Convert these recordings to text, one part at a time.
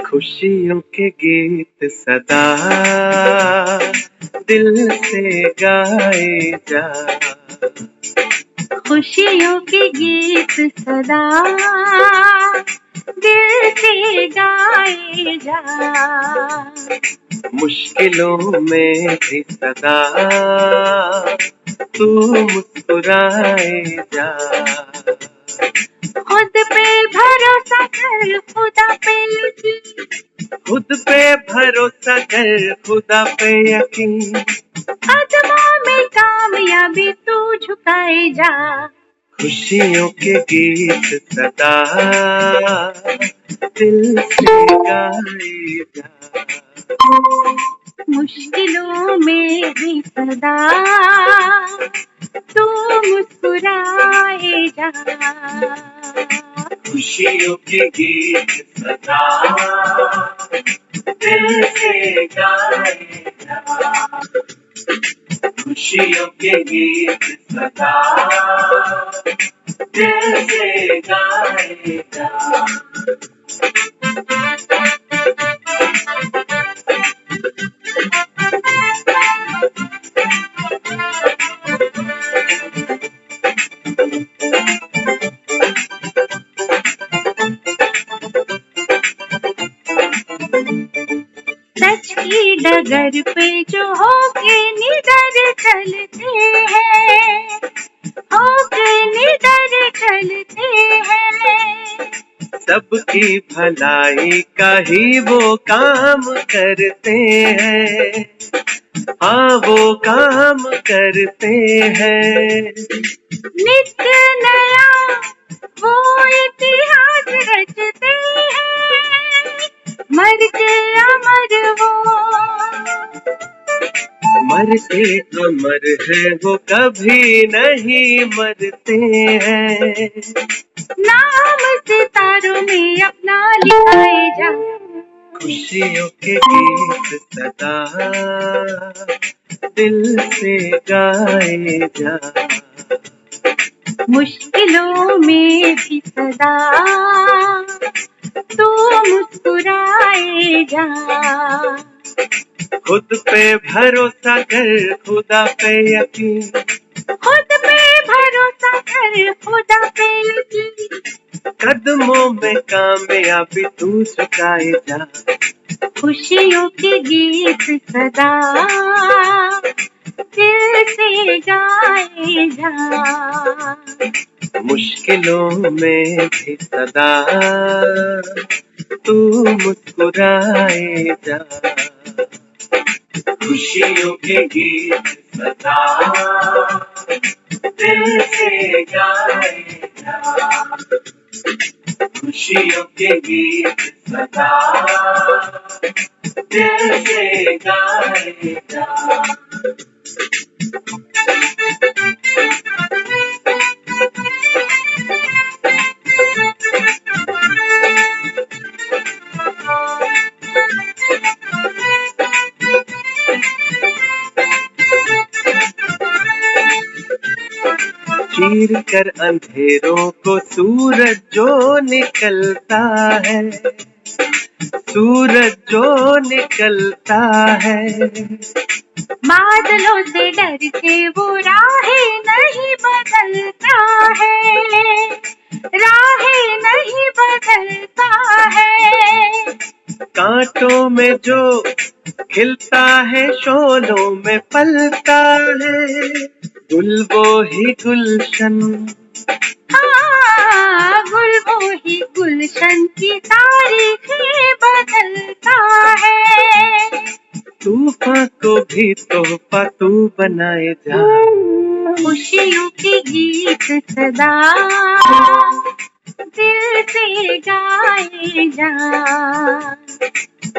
खुशियों के गीत सदा दिल से गाए जा, खुशियों के गीत सदा दिल से गाए जा, मुश्किलों में भी सदा तू मुस्कुराए जा। खुद पे भरोसा कर, खुदा पे यकीन, खुद पे भरोसा कर, खुदा पे यकीन, कदमों में कामयाबी तू झुकाए जा। खुशियों के गीत सदा दिल से गाए जा, मुश्किलों में भी सदा तू मुस्कुराए जा। खुशियों के गीत सदा दिल से गाए जा, खुशियों के गीत सदा दिल से गाए जा। सच की डगर पे जो होके निडर चलते हैं, होके निडर चलते हैं, सबकी भलाई का ही वो काम करते हैं, हाँ वो काम करते हैं। नित्य नया वो इतिहास रचते हैं, मर के अमर वो, मर के अमर है वो, कभी नहीं मरते हैं। नाम सितारों में अपना लिखाए जा, खुशियों के गीत सदा दिल से गाए जा, मुश्किलों में भी सदा तू मुस्कुराए जा। खुद पे भरोसा कर, खुदा पे यकीन, खुद पे भरोसा कर, खुदा पे यकीन, कदमों में कामयाबी तू झुकाए जा, खुशियों के गीत सदा दिल से गाए जा, मुश्किलों में भी सदा तू मुस्कुराए जा, खुशियों के गीत सदा दिल से गाए जा, खुशियों के गीत सदा दिल से गाए जा। चीर कर अंधेरों को सूरज जो निकलता है, सूरज जो निकलता है, बादलों से डर के वो राहें नहीं बदलता है, राहें नहीं बदलता है, कांटों में जो खिलता है शोलों में पलता है, गुल वो ही गुलशन, हाँ गुल वो ही गुलशन की तारीखें बदलता है, तूफान को भी तोहफा तू बनाए जा, खुशियों के गीत सदा दिल से गाए जा,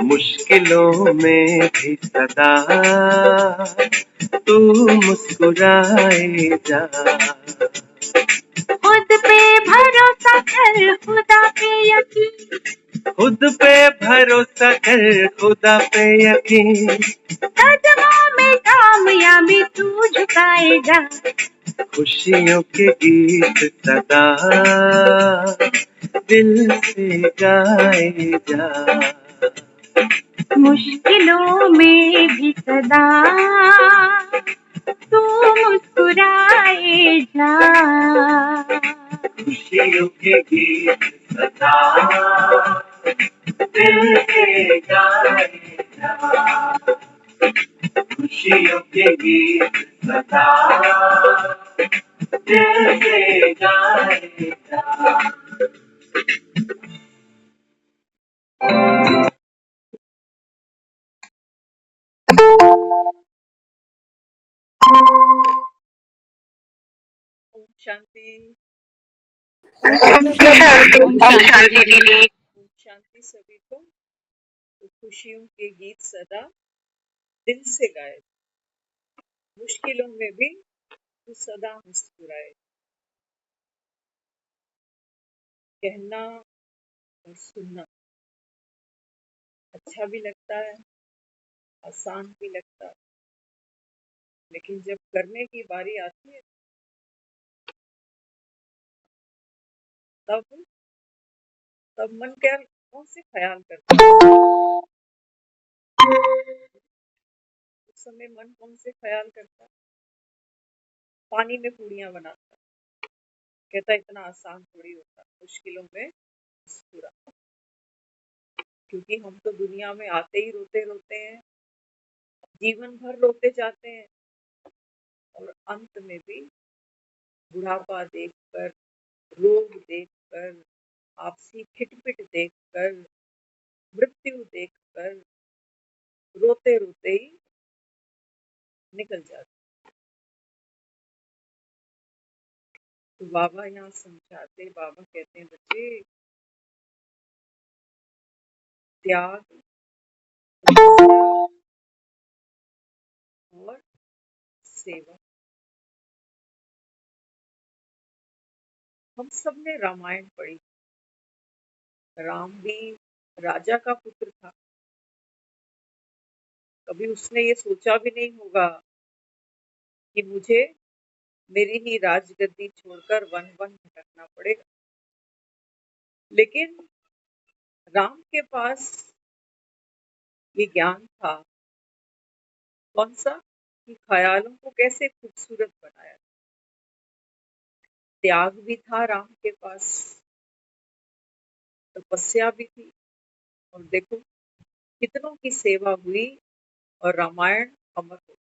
मुश्किलों में भी सदा तू मुस्कुराए जा, खुद पे भरोसा कर, खुदा पे यकीन, खुद पे भरोसा कर, खुदा पे यकीन, कदमों में कामयाबी तू झुकाए जा, खुशियों के गीत सदा दिल से गाए जा, मुश्किलों में भी सदा तू मुस्कुराए जा, खुशियों के गीत सदा दिल से गाए जा, खुशियों के गीत सदा दिल से गाए जा। ओम शांति। ओम शांति दीदी। ओम शांति सभी को। तो खुशियों के गीत सदा दिल से गाए, मुश्किलों में भी तू सदा मुस्कुराए। कहना और सुनना अच्छा भी लगता है, आसान भी लगता है, लेकिन जब करने की बारी आती है तब तब मन क्या कौन से ख्याल करता है, उस समय मन कौन से ख्याल करता है। पानी में पूड़ियां बनाता, कहता इतना आसान थोड़ी होता, मुश्किलों में मुस्कुरा। क्योंकि हम तो दुनिया में आते ही रोते रोते हैं, जीवन भर रोते जाते हैं, और अंत में भी बुढ़ापा देखकर, रोग देखकर, आपसी खिटपिट देखकर, मृत्यु देखकर रोते रोते ही निकल जाते। तो बाबा यहाँ समझाते, बाबा कहते हैं बच्चे, त्याग और सेवा। हम सब ने रामायण पढ़ी, राम भी राजा का पुत्र था, कभी उसने ये सोचा भी नहीं होगा कि मुझे मेरी ही राजगद्दी छोड़कर वन वन भटकना पड़ेगा। लेकिन राम के पास ये ज्ञान था, कौन सा, कि ख्यालों को कैसे खूबसूरत बनाया। त्याग भी था राम के पास, तपस्या भी थी, और देखो कितनों की सेवा हुई और रामायण अमर हो।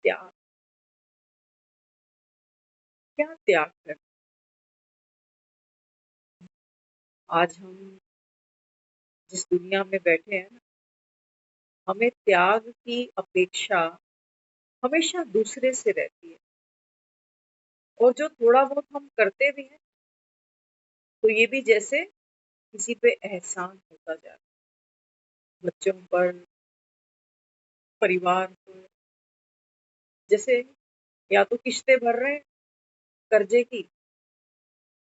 त्याग, क्या त्याग कर। आज हम जिस दुनिया में बैठे हैं, हमें त्याग की अपेक्षा हमेशा दूसरे से रहती है, और जो थोड़ा बहुत हम करते भी हैं तो ये भी जैसे किसी पे एहसान होता जा रहा है, बच्चों पर, परिवार पर, जैसे या तो किस्तें भर रहे हैं कर्जे की,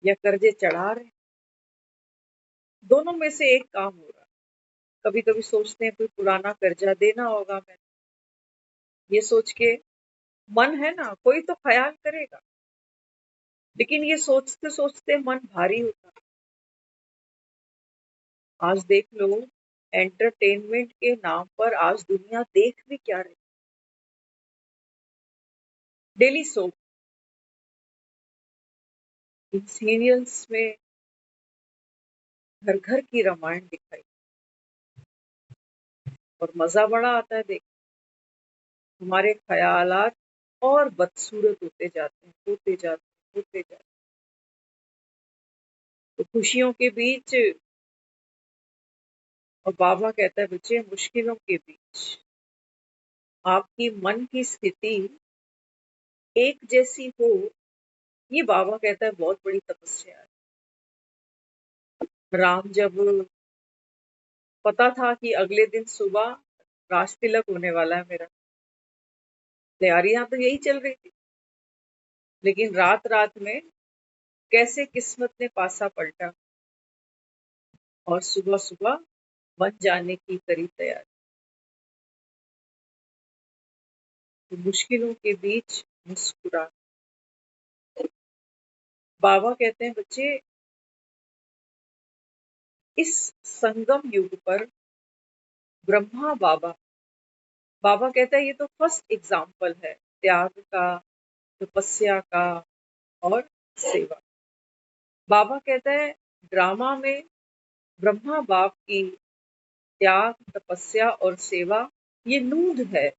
या कर्जे चढ़ा रहे हैं, दोनों में से एक काम हो रहा है। कभी कभी सोचते हैं कोई पुराना कर्जा देना होगा, मैं ये सोच के, मन है ना, कोई तो ख्याल करेगा, लेकिन ये सोचते सोचते मन भारी होता है। आज देख लो, एंटरटेनमेंट के नाम पर आज दुनिया देख भी क्या रही। डेली सोप, इन सीरियल्स में घर घर की रामायण दिखाई, और मजा बड़ा आता है देख। हमारे ख्यालात और बदसूरत होते जाते हैं, होते जाते हैं, होते जाते हैं। तो खुशियों के बीच, और बाबा कहता है बच्चे, मुश्किलों के बीच आपकी मन की स्थिति एक जैसी हो, ये बाबा कहता है बहुत बड़ी तपस्या है। राम जब पता था कि अगले दिन सुबह राज तिलक होने वाला है मेरा, तैयारियां तो यही चल रही थी, लेकिन रात रात में कैसे किस्मत ने पासा पलटा, और सुबह सुबह बन जाने की करी तैयारी। तो मुश्किलों के बीच मुस्कुरा। बाबा कहते हैं बच्चे, इस संगम युग पर ब्रह्मा बाबा, बाबा कहता है ये तो फर्स्ट एग्जाम्पल है त्याग का, तपस्या का और सेवा। बाबा कहता है ड्रामा में ब्रह्मा बाप की त्याग, तपस्या और सेवा ये नूंद है,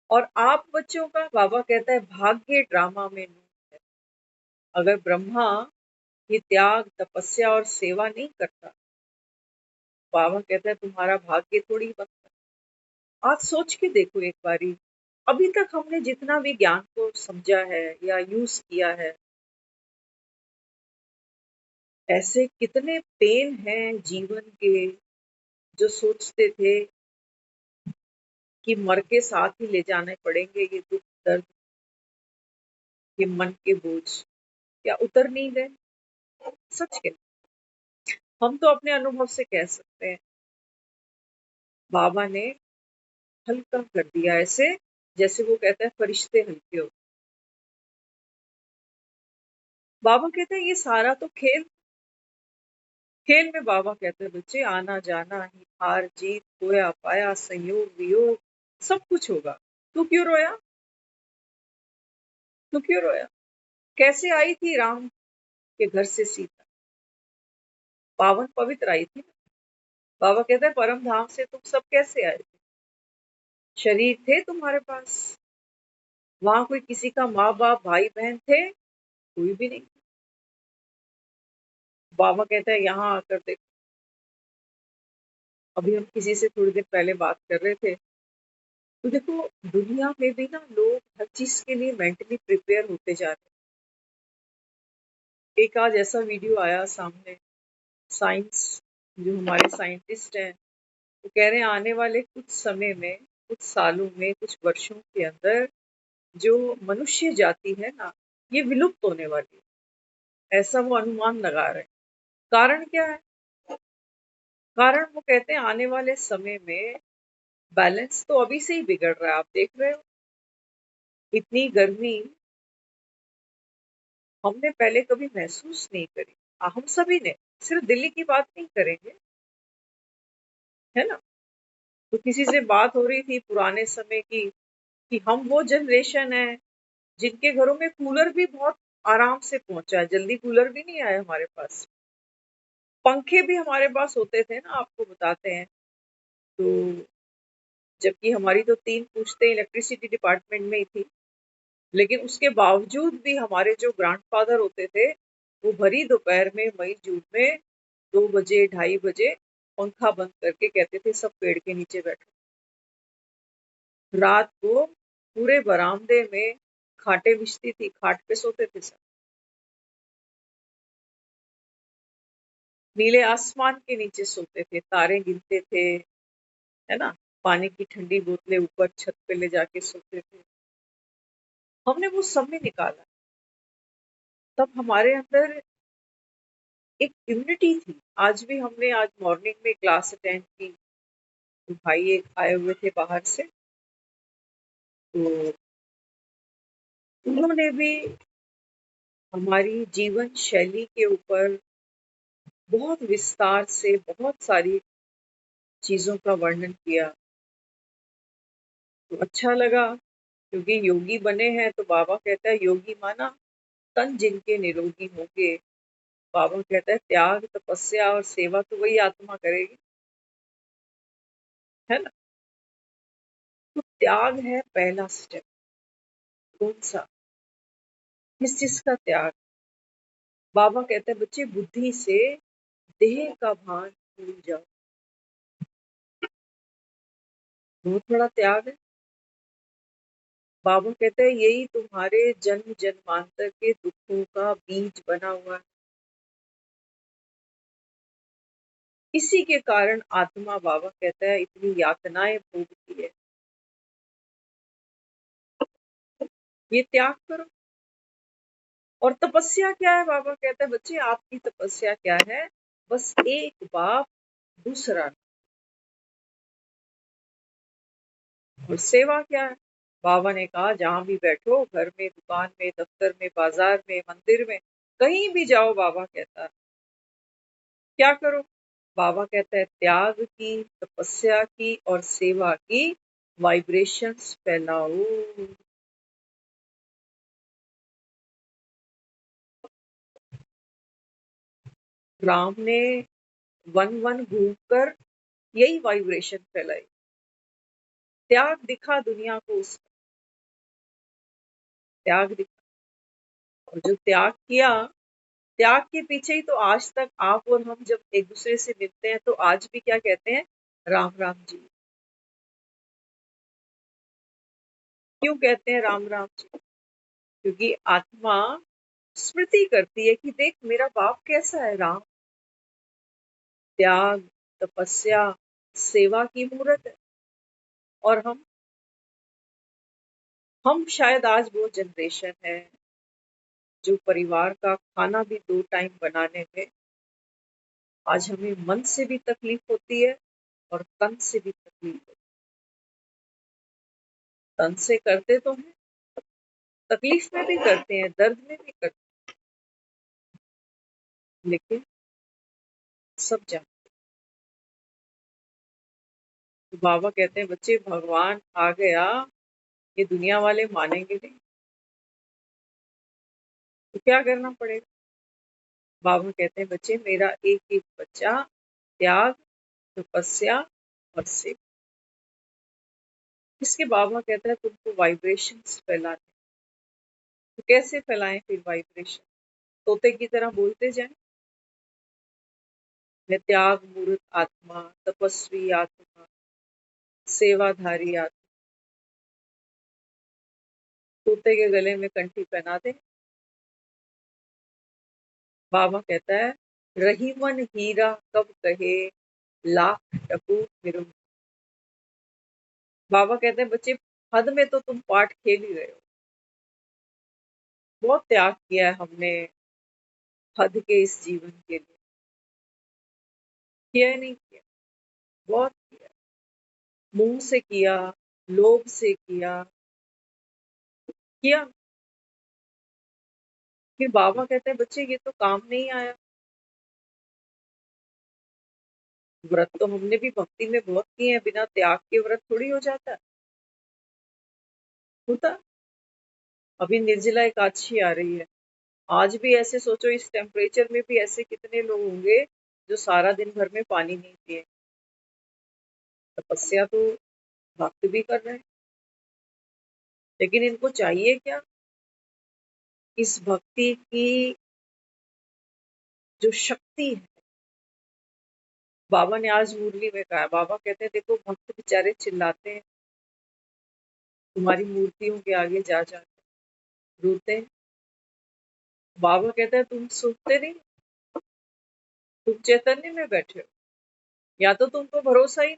और आप बच्चों का, बाबा कहता है, भाग्य ड्रामा में नूंद है। अगर ब्रह्मा ये त्याग, तपस्या और सेवा नहीं करता, बाबा कहता है तुम्हारा भाग्य थोड़ी बनता। आज सोच के देखो एक बारी, अभी तक हमने जितना भी ज्ञान को समझा है या यूज किया है, ऐसे कितने पेन हैं जीवन के जो सोचते थे कि मर के साथ ही ले जाने पड़ेंगे ये दुख दर्द, ये मन के बोझ, क्या उतर नहीं गए? सच के हम तो अपने अनुभव से कह सकते हैं बाबा ने हल्का कर दिया, ऐसे जैसे वो कहता है फरिश्ते हल्के हो। बाबा कहते हैं ये सारा तो खेल, खेल में बाबा कहते हैं बच्चे आना जाना ही, हार जीत, खोया पाया, संयोग वियोग, सब कुछ होगा। तू क्यों रोया? तू क्यों रोया? कैसे आई थी राम के घर से सीता? पावन पवित्र आई थी। बाबा कहते हैं परम धाम से तुम सब कैसे आए थे? शरीर थे तुम्हारे पास, वहां कोई किसी का माँ बाप भाई बहन थे? कोई भी नहीं। बाबा कहता है यहाँ आकर देखो। अभी हम किसी से थोड़ी देर पहले बात कर रहे थे, तो देखो दुनिया में भी ना लोग हर चीज के लिए मेंटली प्रिपेयर होते जा रहे हैं। एक आज ऐसा वीडियो आया सामने, साइंस, जो हमारे साइंटिस्ट हैं वो कह रहे हैं आने वाले कुछ समय में, कुछ सालों में, कुछ वर्षों के अंदर जो मनुष्य जाति है ना, ये विलुप्त होने वाली है, ऐसा वो अनुमान लगा रहे हैं। कारण क्या है? कारण वो कहते हैं आने वाले समय में बैलेंस तो अभी से ही बिगड़ रहा है, आप देख रहे हो। इतनी गर्मी हमने पहले कभी महसूस नहीं करी, हम सभी ने, सिर्फ दिल्ली की बात नहीं करेंगे, है ना। तो किसी से बात हो रही थी पुराने समय की, कि हम वो जनरेशन है जिनके घरों में कूलर भी बहुत आराम से पहुंचा है, जल्दी कूलर भी नहीं आया हमारे पास। पंखे भी हमारे पास होते थे ना, आपको बताते हैं। तो जबकि हमारी तो 3 पुश्तें इलेक्ट्रिसिटी डिपार्टमेंट में ही थी, लेकिन उसके बावजूद भी हमारे जो ग्रैंडफादर होते थे, वो भरी दोपहर में, मई जून में 2 बजे, 2:30 बजे पंखा बंद करके कहते थे सब पेड़ के नीचे बैठो। रात को पूरे बरामदे में खाटें बिछती थी, खाट पे सोते थे सब। नीले आसमान के नीचे सोते थे, तारे गिनते थे, है ना। पानी की ठंडी बोतलें ऊपर छत पे ले जाके सोते थे। हमने वो समय निकाला, तब हमारे अंदर एक इम्यूनिटी थी। आज भी हमने, आज मॉर्निंग में क्लास अटेंड की, तो भाई एक आए हुए थे बाहर से, तो उन्होंने भी हमारी जीवन शैली के ऊपर बहुत विस्तार से बहुत सारी चीजों का वर्णन किया। तो अच्छा लगा, क्योंकि योगी बने हैं तो बाबा कहता है योगी माना तन जिनके निरोगी होंगे। बाबा कहता है त्याग, तपस्या और सेवा तो वही आत्मा करेगी, है ना। तो त्याग है पहला स्टेप। कौन सा? किस चीज का त्याग? बाबा कहते हैं बच्चे बुद्धि से देह का भान भूल जाओ। बहुत बड़ा त्याग है। बाबा कहते हैं यही तुम्हारे जन्म जन्मांतर के दुखों का बीज बना हुआ है। इसी के कारण आत्मा, बाबा कहता है, इतनी यातनाएं भोगती है। ये त्याग करो। और तपस्या क्या है? बाबा कहता है बच्चे आपकी तपस्या क्या है? बस एक बाप दूसरा। और सेवा क्या है? बाबा ने कहा जहां भी बैठो, घर में, दुकान में, दफ्तर में, बाजार में, मंदिर में, कहीं भी जाओ, बाबा कहता है क्या करो? बाबा कहता है त्याग की, तपस्या की और सेवा की वाइब्रेशंस फैलाओ। राम ने वन वन घूमकर यही वाइब्रेशन फैलाई। त्याग दिखा दुनिया को, उसका त्याग दिखा। और जो त्याग किया, त्याग के पीछे ही तो आज तक आप और हम जब एक दूसरे से मिलते हैं तो आज भी क्या कहते हैं? राम राम जी। क्यों कहते हैं राम राम जी? क्योंकि आत्मा स्मृति करती है कि देख मेरा बाप कैसा है। राम त्याग, तपस्या, सेवा की मूर्त है। और हम शायद आज वो जनरेशन है जो परिवार का खाना भी 2 टाइम बनाने में आज हमें मन से भी तकलीफ होती है और तन से भी तकलीफ होती है। तन से करते तो हैं, तकलीफ में भी करते हैं, दर्द में भी करते हैं, लेकिन सब जानते हैं। तो बाबा कहते हैं बच्चे भगवान आ गया, ये दुनिया वाले मानेंगे नहीं, तो क्या करना पड़ेगा? बाबा कहते हैं बच्चे मेरा एक एक बच्चा त्याग, तपस्या और सेवा। इसके बाबा कहता है तुमको वाइब्रेशंस फैलाने। तो कैसे फैलाएं फिर वाइब्रेशन? तोते की तरह बोलते जाएं, मैं त्याग मूर्त आत्मा, तपस्वी आत्मा, सेवाधारी आत्मा। तोते के गले में कंठी पहना दे। बाबा कहता है रही मन हीरा कब कहे, लाख टकू फिर। बाबा कहते हैं बच्चे हद में तो तुम पाठ खेल ही रहे हो। बहुत त्याग किया है हमने हद के इस जीवन के लिए। किया है नहीं किया? बहुत किया। मुंह से किया, लोभ से किया। फिर बाबा कहते हैं बच्चे ये तो काम नहीं आया। व्रत तो हमने भी भक्ति में बहुत किए हैं, बिना त्याग के व्रत थोड़ी हो जाता है। होता। अभी निर्जला एकादशी आ रही है। आज भी ऐसे सोचो, इस टेम्परेचर में भी ऐसे कितने लोग होंगे जो सारा दिन भर में पानी नहीं पिए। तपस्या तो भक्त भी कर रहे हैं, लेकिन इनको चाहिए क्या? इस भक्ति की जो शक्ति है। बाबा ने आज मुरली में कहा, बाबा कहते हैं देखो भक्त बेचारे चिल्लाते हैं तुम्हारी मूर्तियों के आगे जा जा रोते हैं। बाबा कहते हैं तुम सुनते नहीं, तुम चैतन्य में बैठे हो। या तो तुमको भरोसा ही नहीं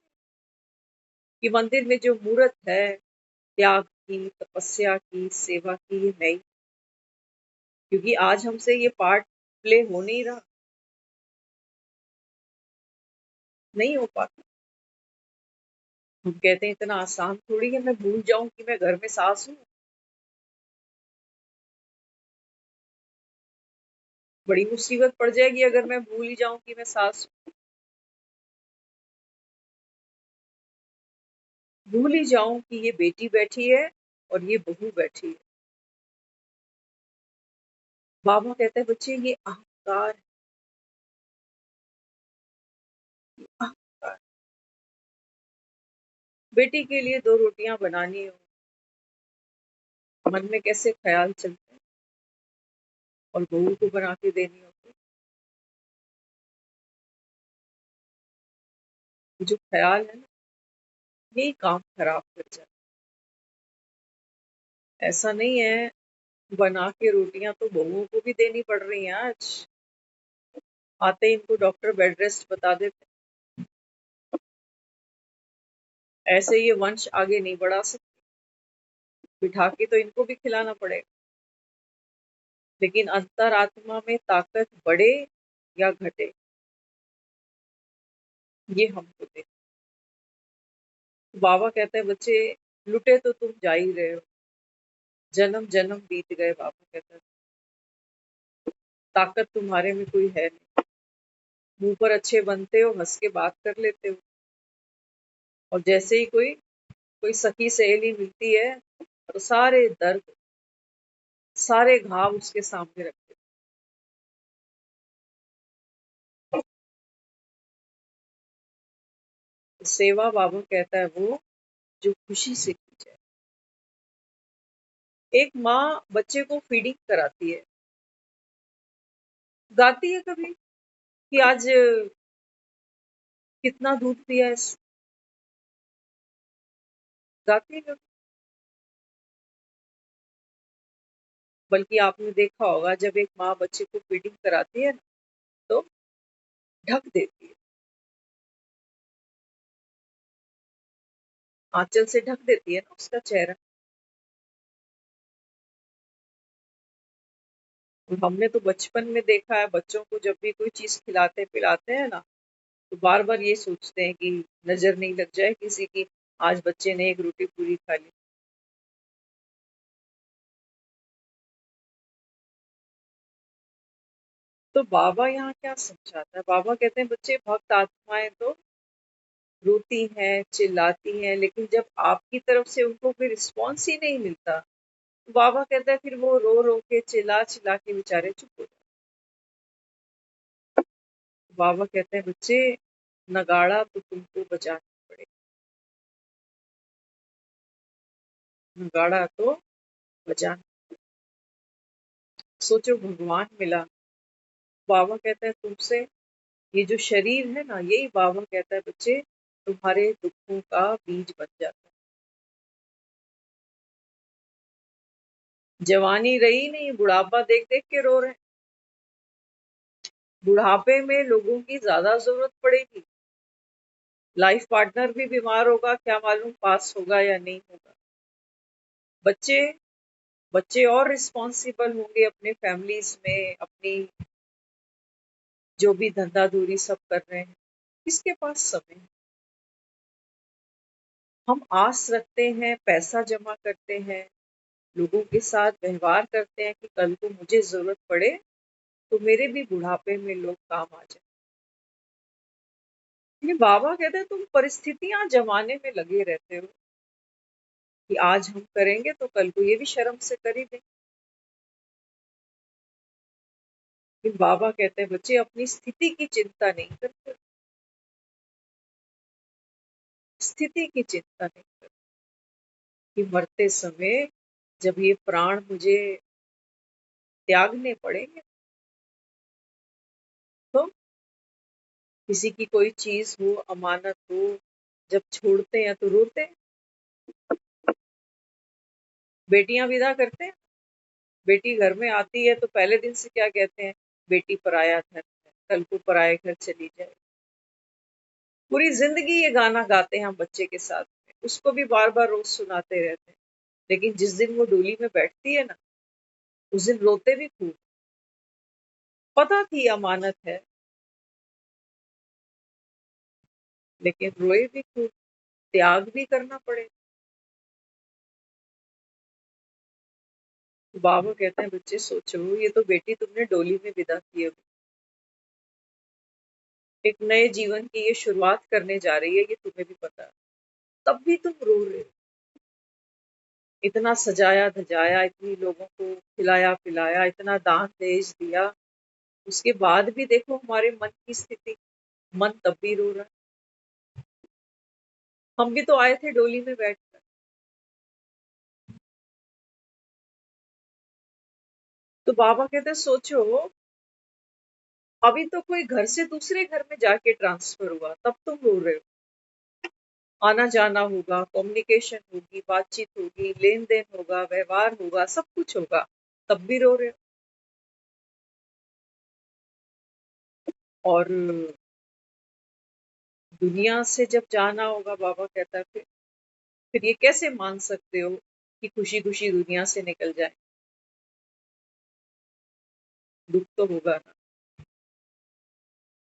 कि मंदिर में जो मूर्त है त्याग की, तपस्या की, सेवा की, ये नहीं। क्योंकि आज हमसे ये पार्ट प्ले हो नहीं रहा, नहीं हो पाता। हम कहते हैं इतना आसान थोड़ी है मैं भूल जाऊं कि मैं घर में सास हूँ। बड़ी मुसीबत पड़ जाएगी अगर मैं भूल ही जाऊं कि मैं सास हूँ। भूल ही जाऊं कि ये बेटी बैठी है और ये बहू बैठी है। बाबा कहते हैं बच्चे ये अहंकार है, अहंकार। बेटी के लिए 2 रोटियां बनानी हो, मन में कैसे ख्याल चलते हैं, और बहू को बना के देनी हो तो जो ख्याल है ना, यही काम खराब कर जाता है। ऐसा नहीं है बना के रोटियां तो बहुओं को भी देनी पड़ रही हैं आज। आते ही इनको डॉक्टर बेड रेस्ट बता देते। ऐसे ये वंश आगे नहीं बढ़ा सकते, बिठा के तो इनको भी खिलाना पड़ेगा। लेकिन अंतरात्मा में ताकत बढ़े या घटे, ये हमको देख। बाबा कहते हैं बच्चे लुटे तो तुम जा ही रहे हो, जन्म जन्म बीत गए। बाबा कहते हैं ताकत तुम्हारे में कोई है नहीं, मुंह पर अच्छे बनते हो, हंस के बात कर लेते हो, और जैसे ही कोई कोई सखी सहेली मिलती है तो सारे दर्द, सारे घाव उसके सामने रखते हो। सेवा बाबा कहता है वो जो खुशी से की जाए। एक माँ बच्चे को फीडिंग कराती है, गाती है कभी कि आज कितना दूध पिया है, गाती है कभी? बल्कि आपने देखा होगा जब एक माँ बच्चे को फीडिंग कराती है ना, तो ढक देती है, आंचल से ढक देती है ना उसका चेहरा। और हमने तो बचपन में देखा है बच्चों को जब भी कोई चीज खिलाते पिलाते हैं ना, तो बार बार ये सोचते हैं कि नजर नहीं लग जाए किसी की, आज बच्चे ने एक रोटी पूरी खा ली। तो बाबा यहाँ क्या समझाता है? बाबा कहते हैं बच्चे भक्त आत्माएं तो रोती हैं, चिल्लाती हैं, लेकिन जब आपकी तरफ से उनको कोई रिस्पॉन्स ही नहीं मिलता, तो बाबा कहता है फिर वो रो रो के चिल्ला चिल्ला के बेचारे चुप हो जाते। बाबा कहते हैं बच्चे नगाड़ा तो तुमको बजाना पड़ेगा, नगाड़ा तो बजाना। सोचो भगवान मिला, बाबा कहता है तुमसे, ये जो शरीर है ना, यही बाबा कहता है बच्चे तुम्हारे दुखों का बीज बन जाता है। जवानी रही नहीं, बुढ़ापा देख देख के रो रहे हैं। बुढ़ापे में लोगों की ज्यादा जरूरत पड़ेगी, लाइफ पार्टनर भी बीमार होगा, क्या मालूम पास होगा या नहीं होगा। बच्चे बच्चे और रिस्पॉन्सिबल होंगे अपने फैमिलीज में, अपनी जो भी धंधा दूरी सब कर रहे हैं, किसके पास समय है? हम आस रखते हैं, पैसा जमा करते हैं, लोगों के साथ व्यवहार करते हैं कि कल को मुझे जरूरत पड़े तो मेरे भी बुढ़ापे में लोग काम आ जाए। ये बाबा कहते हैं तुम परिस्थितियां जमाने में लगे रहते हो कि आज हम करेंगे तो कल को ये भी शर्म से कर ही देंगे। लेकिन बाबा कहते हैं बच्चे अपनी स्थिति की चिंता नहीं करते, स्थिति की चिंता नहीं करते कि मरते समय जब ये प्राण मुझे त्यागने पड़ेंगे, तो किसी की कोई चीज हो, अमानत हो, जब छोड़ते हैं तो रोते हैं। बेटियां विदा करते हैं, बेटी घर में आती है तो पहले दिन से क्या कहते हैं? बेटी पराया धन है, कल को पराये घर चली जाए। पूरी जिंदगी ये गाना गाते हैं हम बच्चे के साथ में, उसको भी बार बार रोज सुनाते रहते हैं, लेकिन जिस दिन वो डोली में बैठती है ना, उस दिन रोते भी खूब। पता थी अमानत है, लेकिन रोए भी खूब, त्याग भी करना पड़े। तो बाबा कहते हैं बच्चे सोचो, ये तो बेटी तुमने डोली में विदा की है, एक नए जीवन की ये शुरुआत करने जा रही है, ये तुम्हें भी पता है, तब भी तुम रो रहे हो। इतना सजाया धजाया, इतनी लोगों को खिलाया पिलाया, इतना दान दहेज दिया, उसके बाद भी देखो हमारे मन की स्थिति, मन तब भी रो रहा है। हम भी तो आए थे डोली में बैठकर। तो बाबा कहते हैं सोचो, अभी तो कोई घर से दूसरे घर में जाके ट्रांसफर हुआ, तब तुम रो रहे हो। आना जाना होगा, कम्युनिकेशन होगी, बातचीत होगी, लेन देन होगा, व्यवहार होगा, सब कुछ होगा, तब भी रो रहे हो। और दुनिया से जब जाना होगा, बाबा कहता है फिर ये कैसे मान सकते हो कि खुशी खुशी दुनिया से निकल जाए? दुख तो होगा ना,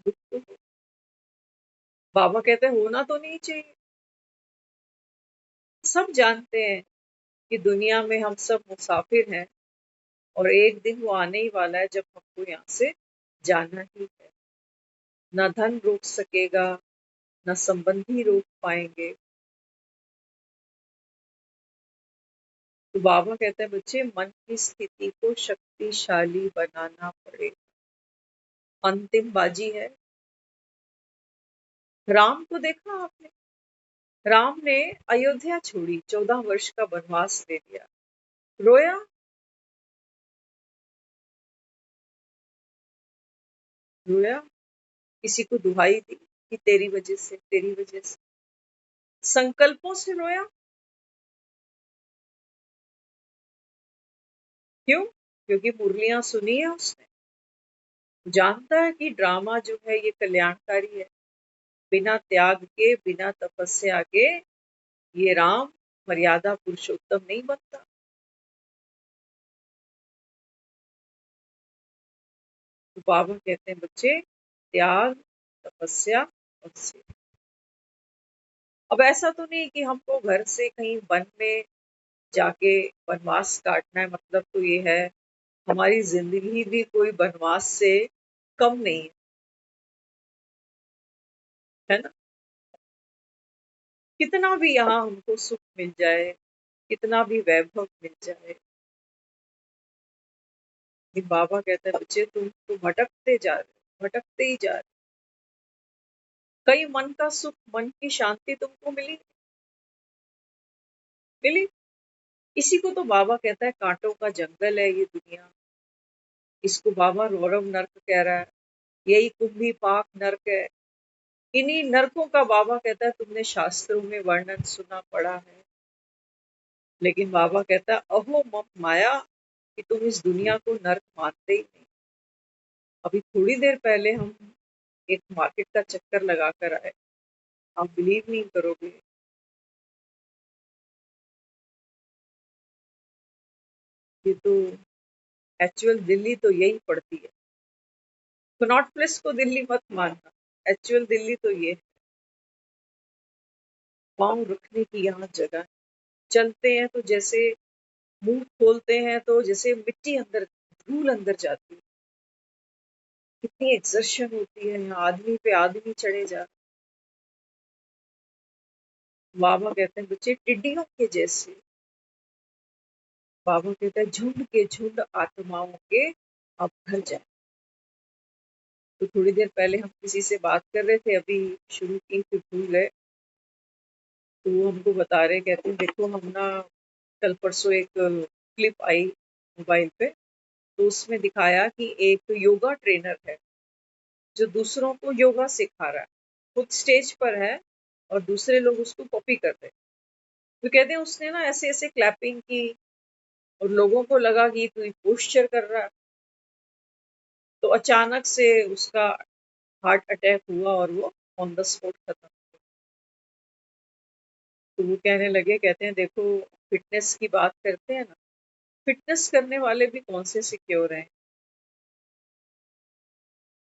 दुख तो होगा। बाबा कहते हैं होना तो नहीं चाहिए। सब जानते हैं कि दुनिया में हम सब मुसाफिर हैं और एक दिन वो आने ही वाला है जब हमको यहाँ से जाना ही है। ना धन रोक सकेगा, ना संबंधी रोक पाएंगे। तो बाबा कहते हैं बच्चे मन की स्थिति को शक्तिशाली बनाना पड़ेगा। अंतिम बाजी है। राम को देखा आपने? राम ने अयोध्या छोड़ी, 14 वर्ष का वनवास ले लिया, रोया। रोया, किसी को दुहाई दी कि तेरी वजह से, तेरी वजह से। संकल्पों से रोया। क्यों? क्योंकि मुरलियां सुनी है उसने। जानता है कि ड्रामा जो है ये कल्याणकारी है। बिना त्याग के, बिना तपस्या के ये राम मर्यादा पुरुषोत्तम नहीं बनता। तो बाबा कहते हैं बच्चे त्याग, तपस्या और सेवा। अब ऐसा तो नहीं कि हमको घर से कहीं वन में जाके वनवास काटना है, मतलब तो ये है हमारी जिंदगी भी कोई वनवास से कम नहीं है ना। कितना भी यहाँ हमको सुख मिल जाए, कितना भी वैभव मिल जाए, लेकिन बाबा कहते हैं बच्चे तुम भटकते जा रहे हो, भटकते ही जा रहे हो। कहीं मन का सुख, मन की शांति तुमको मिली? मिली? इसी को तो बाबा कहता है कांटों का जंगल है ये दुनिया। इसको बाबा रौरव नर्क कह रहा है, यही कुंभी पाक नर्क है। इन्हीं नरकों का बाबा कहता है तुमने शास्त्रों में वर्णन सुना पड़ा है, लेकिन बाबा कहता है अहो मम माया कि तुम इस दुनिया को नर्क मानते ही नहीं। अभी थोड़ी देर पहले हम एक मार्केट का चक्कर लगा कर आए। आप बिलीव नहीं करोगे, ये तो एक्चुअल दिल्ली तो यही पड़ती है। कनॉट प्लेस को दिल्ली मत मानना, एक्चुअल दिल्ली तो ये है। पाँव रखने की यहाँ जगह है। चलते हैं तो जैसे मुंह खोलते हैं तो जैसे मिट्टी अंदर, धूल अंदर जाती है। कितनी एक्सर्शन होती है यहाँ, आदमी पे आदमी चढ़े जा। बाबा कहते हैं बच्चे टिड्डियों के जैसे, बाबा कहता है झुंड के झुंड आत्माओं के अब भर जाए। तो थोड़ी देर पहले हम किसी से बात कर रहे थे, अभी शुरू की फिर भूल गए। तो वो हमको बता रहे, कहते हैं देखो हम ना कल परसों एक क्लिप आई मोबाइल पे, तो उसमें दिखाया कि एक योगा ट्रेनर है जो दूसरों को योगा सिखा रहा है। खुद स्टेज पर है और दूसरे लोग उसको कॉपी कर रहे हैं। तो कहते हैं उसने ना ऐसे ऐसे क्लैपिंग की और लोगों को लगा कि कोई पोस्चर कर रहा है। तो अचानक से उसका हार्ट अटैक हुआ और वो ऑन द स्पॉट खत्म। तो वो कहने लगे, कहते हैं देखो फिटनेस की बात करते हैं ना, फिटनेस करने वाले भी कौन से सिक्योर हैं।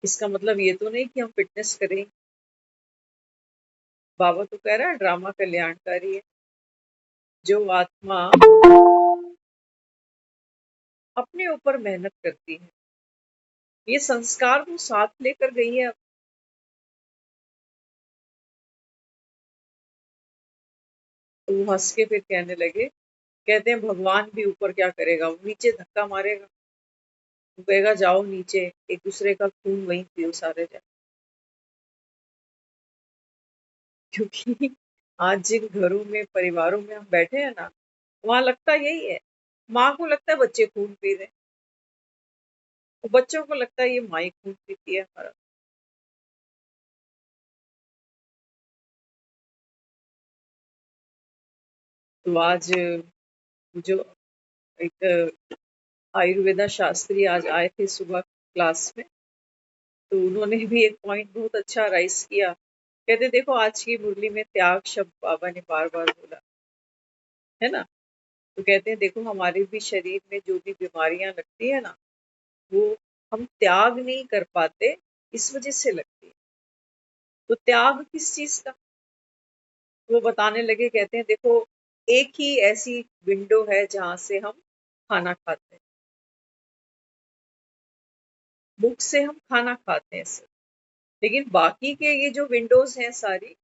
इसका मतलब ये तो नहीं कि हम फिटनेस करें। बाबा तो कह रहा है ड्रामा कल्याणकारी है। जो आत्मा अपने ऊपर मेहनत करती है, ये संस्कार वो साथ लेकर गई है। तो वो हंस के फिर कहने लगे, कहते हैं भगवान भी ऊपर क्या करेगा, वो नीचे धक्का मारेगा। वो कहेगा जाओ नीचे, एक दूसरे का खून वहीं पियो सारे जाए। क्योंकि आज जिन घरों में, परिवारों में हम बैठे हैं ना, वहां लगता यही है। माँ को लगता है बच्चे खून पी रहे हैं, और बच्चों को लगता है ये माँ ही खून पीती है हमारा। तो आज जो एक आयुर्वेदा शास्त्री आज आए थे सुबह क्लास में, तो उन्होंने भी एक पॉइंट बहुत अच्छा राइज किया। कहते देखो आज की मुरली में त्याग शब्द बाबा ने बार बार बोला है ना। तो कहते हैं देखो हमारे भी शरीर में जो भी बीमारियां लगती है ना, वो हम त्याग नहीं कर पाते, इस वजह से लगती है। तो त्याग किस चीज का? वो बताने लगे, कहते हैं देखो, एक ही ऐसी विंडो है जहां से हम खाना खाते हैं, मुख से हम खाना खाते हैं सर, लेकिन बाकी के ये जो विंडोज हैं सारी,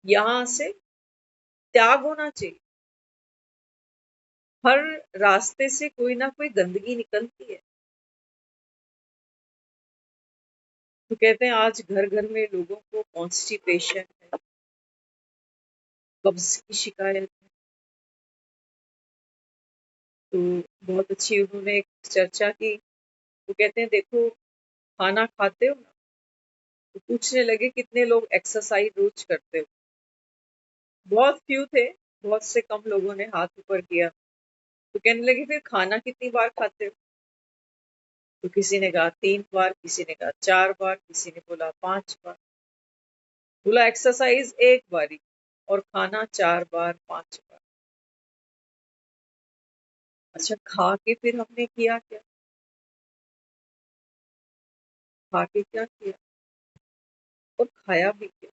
यहाँ से त्याग होना चाहिए। हर रास्ते से कोई ना कोई गंदगी निकलती है। तो कहते हैं आज घर घर में लोगों को कॉन्स्टिपेशन है, कब्ज की शिकायत है। तो बहुत अच्छी उन्होंने एक चर्चा की। वो कहते हैं देखो, खाना खाते हो ना, तो पूछने लगे कितने लोग एक्सरसाइज रोज करते हो। बहुत फ्यू थे, बहुत से कम लोगों ने हाथ ऊपर किया। तो कहने लगे फिर खाना कितनी बार खाते हो? तो किसी ने कहा 3 बार, किसी ने कहा 4 बार, किसी ने बोला 5 बार। बोला एक्सरसाइज एक बारी और खाना 4 बार 5 बार। अच्छा, खा के फिर हमने किया क्या? खा के क्या किया और खाया भी क्या?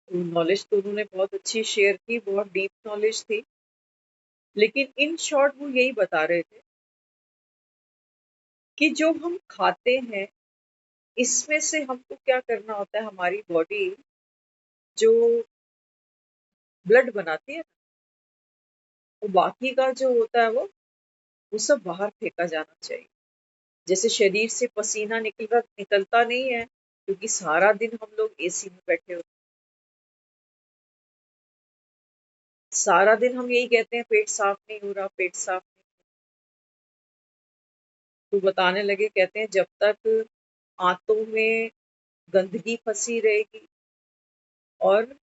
नॉलेज तो उन्होंने बहुत अच्छी शेयर की, बहुत डीप नॉलेज थी, लेकिन इन शॉर्ट वो यही बता रहे थे कि जो हम खाते हैं, इसमें से हमको क्या करना होता है, हमारी बॉडी जो ब्लड बनाती है, वो बाकी का जो होता है वो सब बाहर फेंका जाना चाहिए। जैसे शरीर से पसीना निकलता नहीं है, क्योंकि सारा दिन हम लोग एसी में बैठे होते हैं। सारा दिन हम यही कहते हैं पेट साफ नहीं हो रहा, पेट साफ नहीं। तो बताने लगे, कहते हैं जब तक आंतों में गंदगी फंसी रहेगी और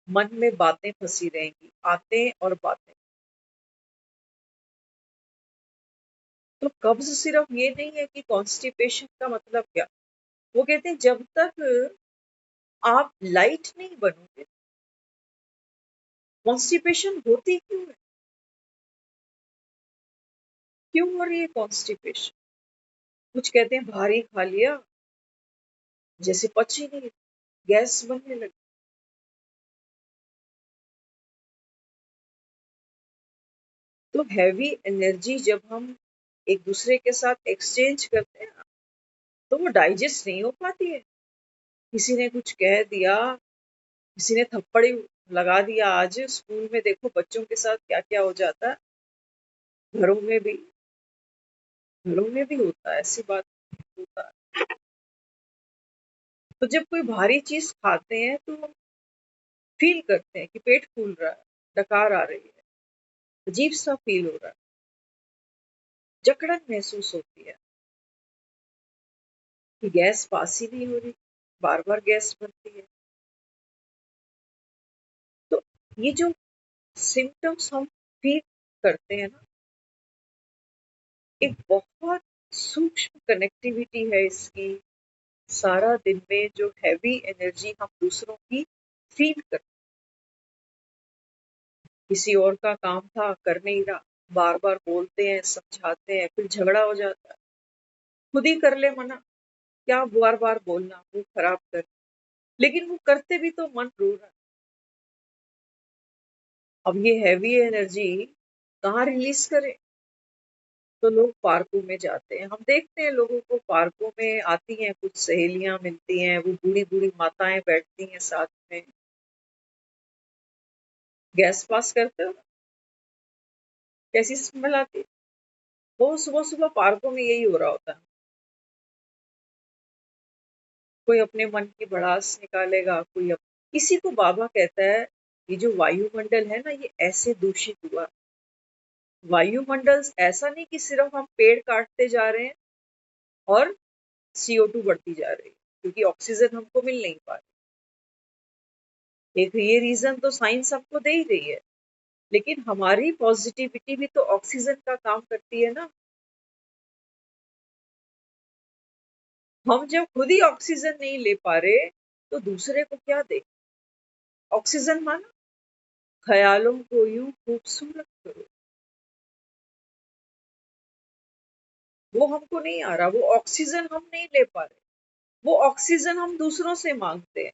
मन में बातें फंसी रहेंगी, आते और बातें। तो कब्ज सिर्फ ये नहीं है कि कॉन्स्टिपेशन का मतलब क्या। वो कहते हैं जब तक आप लाइट नहीं बनोगे, कॉन्स्टिपेशन होती क्यों है? क्यों हो रही है कॉन्स्टिपेशन? कुछ कहते हैं भारी खा लिया, जैसे पच ही नहीं, गैस बनने लगी। तो हैवी एनर्जी जब हम एक दूसरे के साथ एक्सचेंज करते हैं ना, तो वो डाइजेस्ट नहीं हो पाती है। किसी ने कुछ कह दिया, किसी ने थप्पड़ ही लगा दिया। आज स्कूल में देखो बच्चों के साथ क्या क्या हो जाता है। घरों में भी घरों में भी होता है, ऐसी बात होता है। तो जब कोई भारी चीज खाते हैं तो फील करते हैं कि पेट फूल रहा है, डकार आ रही है, अजीब सा फील हो रहा है, जकड़न महसूस होती है कि गैस पास ही नहीं हो रही, बार बार गैस बनती है। तो ये जो सिम्टम्स हम फील करते हैं ना, एक बहुत सूक्ष्म कनेक्टिविटी है इसकी। सारा दिन में जो हैवी एनर्जी हम दूसरों की फील करते, किसी और का काम था कर नहीं रहा, बार बार बोलते हैं, समझाते हैं, फिर झगड़ा हो जाता है। खुद ही कर ले मना, क्या बार बार बोलना, मुंह खराब कर। लेकिन वो करते भी तो मन रो रहा है। अब ये हैवी एनर्जी कहाँ रिलीज करे? तो लोग पार्कों में जाते हैं। हम देखते हैं लोगों को पार्कों में आती हैं, कुछ सहेलियां मिलती हैं, वो बूढ़ी बूढ़ी माताएं बैठती हैं साथ में, गैस पास करते हो, कैसी स्मेल आती है। वो सुबह सुबह पार्कों में यही हो रहा होता है। कोई अपने मन की भड़ास निकालेगा, किसी को बाबा कहता है ये जो वायुमंडल है ना, ये ऐसे दूषित हुआ। वायुमंडल ऐसा नहीं कि सिर्फ हम पेड़ काटते जा रहे हैं और CO2 बढ़ती जा रही है, क्योंकि ऑक्सीजन हमको मिल नहीं पा रही। एक ये रीजन तो साइंस हमको दे ही रही है, लेकिन हमारी पॉजिटिविटी भी तो ऑक्सीजन का काम करती है ना। हम जब खुद ही ऑक्सीजन नहीं ले पा रहे, तो दूसरे को क्या दे? ऑक्सीजन माना ख्यालों को यूं खूबसूरत करो, वो हमको नहीं आ रहा, वो ऑक्सीजन हम नहीं ले पा रहे, वो ऑक्सीजन हम दूसरों से मांगते हैं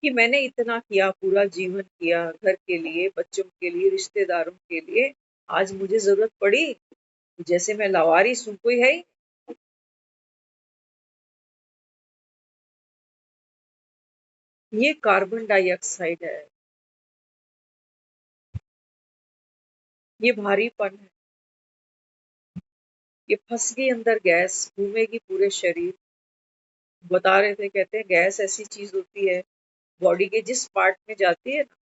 कि मैंने इतना किया, पूरा जीवन किया घर के लिए, बच्चों के लिए, रिश्तेदारों के लिए, आज मुझे जरूरत पड़ी, जैसे मैं लावारिस हूं, कोई है ही। ये कार्बन डाइऑक्साइड है, ये भारीपन है, ये फंस गई अंदर गैस, घूमेगी पूरे शरीर। बता रहे थे, कहते हैं गैस ऐसी चीज होती है, बॉडी के जिस पार्ट में जाती है ना,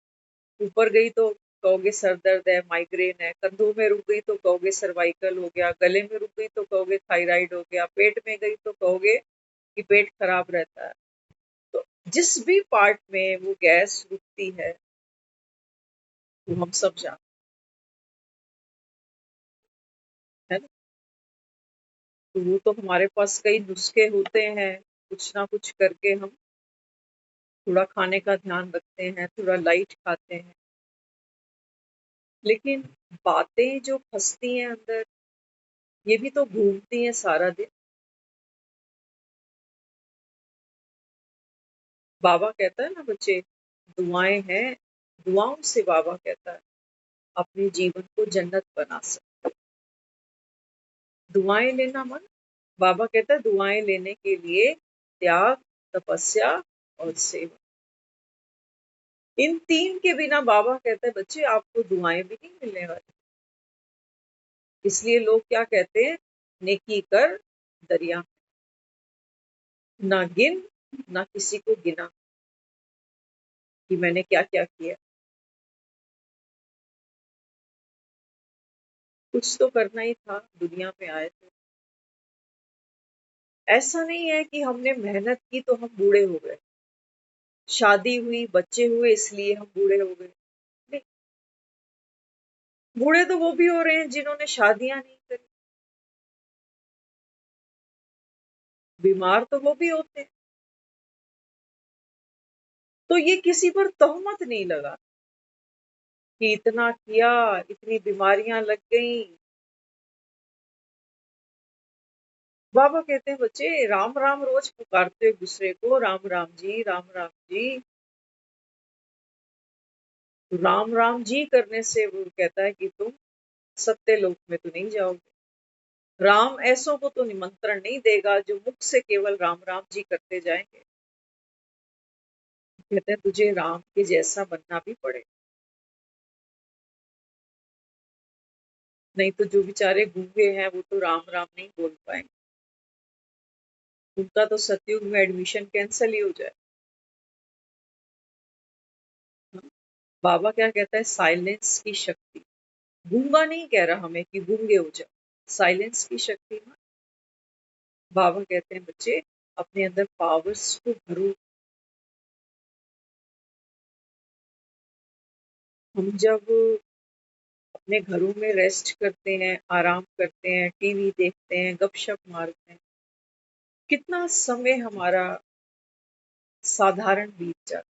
ऊपर गई तो कहोगे सर दर्द है, माइग्रेन है, कंधों में रुक गई तो कहोगे सर्वाइकल हो गया, गले में रुक गई तो कहोगे थायराइड हो गया, पेट में गई तो कहोगे कि पेट खराब रहता है। तो जिस भी पार्ट में वो गैस रुकती है, वो हम सब जानते हैं ना। तो वो तो हमारे पास कई नुस्खे होते हैं, कुछ ना कुछ करके हम थोड़ा खाने का ध्यान रखते हैं, थोड़ा लाइट खाते हैं, लेकिन बातें जो फंसती हैं अंदर, ये भी तो घूमती हैं सारा दिन। बाबा कहता है ना बच्चे, दुआएं हैं, दुआओं से बाबा कहता है अपने जीवन को जन्नत बना सकते। दुआएं लेना मन, बाबा कहता है दुआएं लेने के लिए त्याग, तपस्या और सेवा, इन तीन के बिना बाबा कहता है बच्चे आपको दुआएं भी नहीं मिलने वाली। इसलिए लोग क्या कहते हैं, नेकी कर दरिया में, ना गिन, ना किसी को गिना कि मैंने क्या क्या किया। कुछ तो करना ही था, दुनिया में आए थे। ऐसा नहीं है कि हमने मेहनत की तो हम बूढ़े हो गए, शादी हुई, बच्चे हुए, इसलिए हम बूढ़े हो गए। नहीं, बूढ़े तो वो भी हो रहे हैं जिन्होंने शादियां नहीं करी, बीमार तो वो भी होते हैं। तो ये किसी पर तोहमत नहीं लगा कि इतना किया, इतनी बीमारियां लग गई। बाबा कहते हैं बच्चे राम राम रोज पुकारते हो एक दूसरे को, राम राम जी, राम राम जी। तो राम राम जी करने से वो कहता है कि तुम सत्य लोक में तो नहीं जाओगे। राम ऐसों को तो निमंत्रण नहीं देगा जो मुख से केवल राम राम जी करते जाएंगे। कहते हैं तुझे राम के जैसा बनना भी पड़े, नहीं तो जो बेचारे गूंगे हैं वो तो राम राम नहीं बोल पाएंगे, उनका तो सतयुग में एडमिशन कैंसिल ही हो जाए। बाबा क्या कहता है, साइलेंस की शक्ति। गूंगा नहीं कह रहा हमें कि गूंगे हो जाओ, साइलेंस की शक्ति में बाबा कहते हैं बच्चे अपने अंदर पावर्स को भरो। हम जब अपने घरों में रेस्ट करते हैं, आराम करते हैं, टीवी देखते हैं, गपशप मारते हैं, कितना समय हमारा साधारण बीत जाता।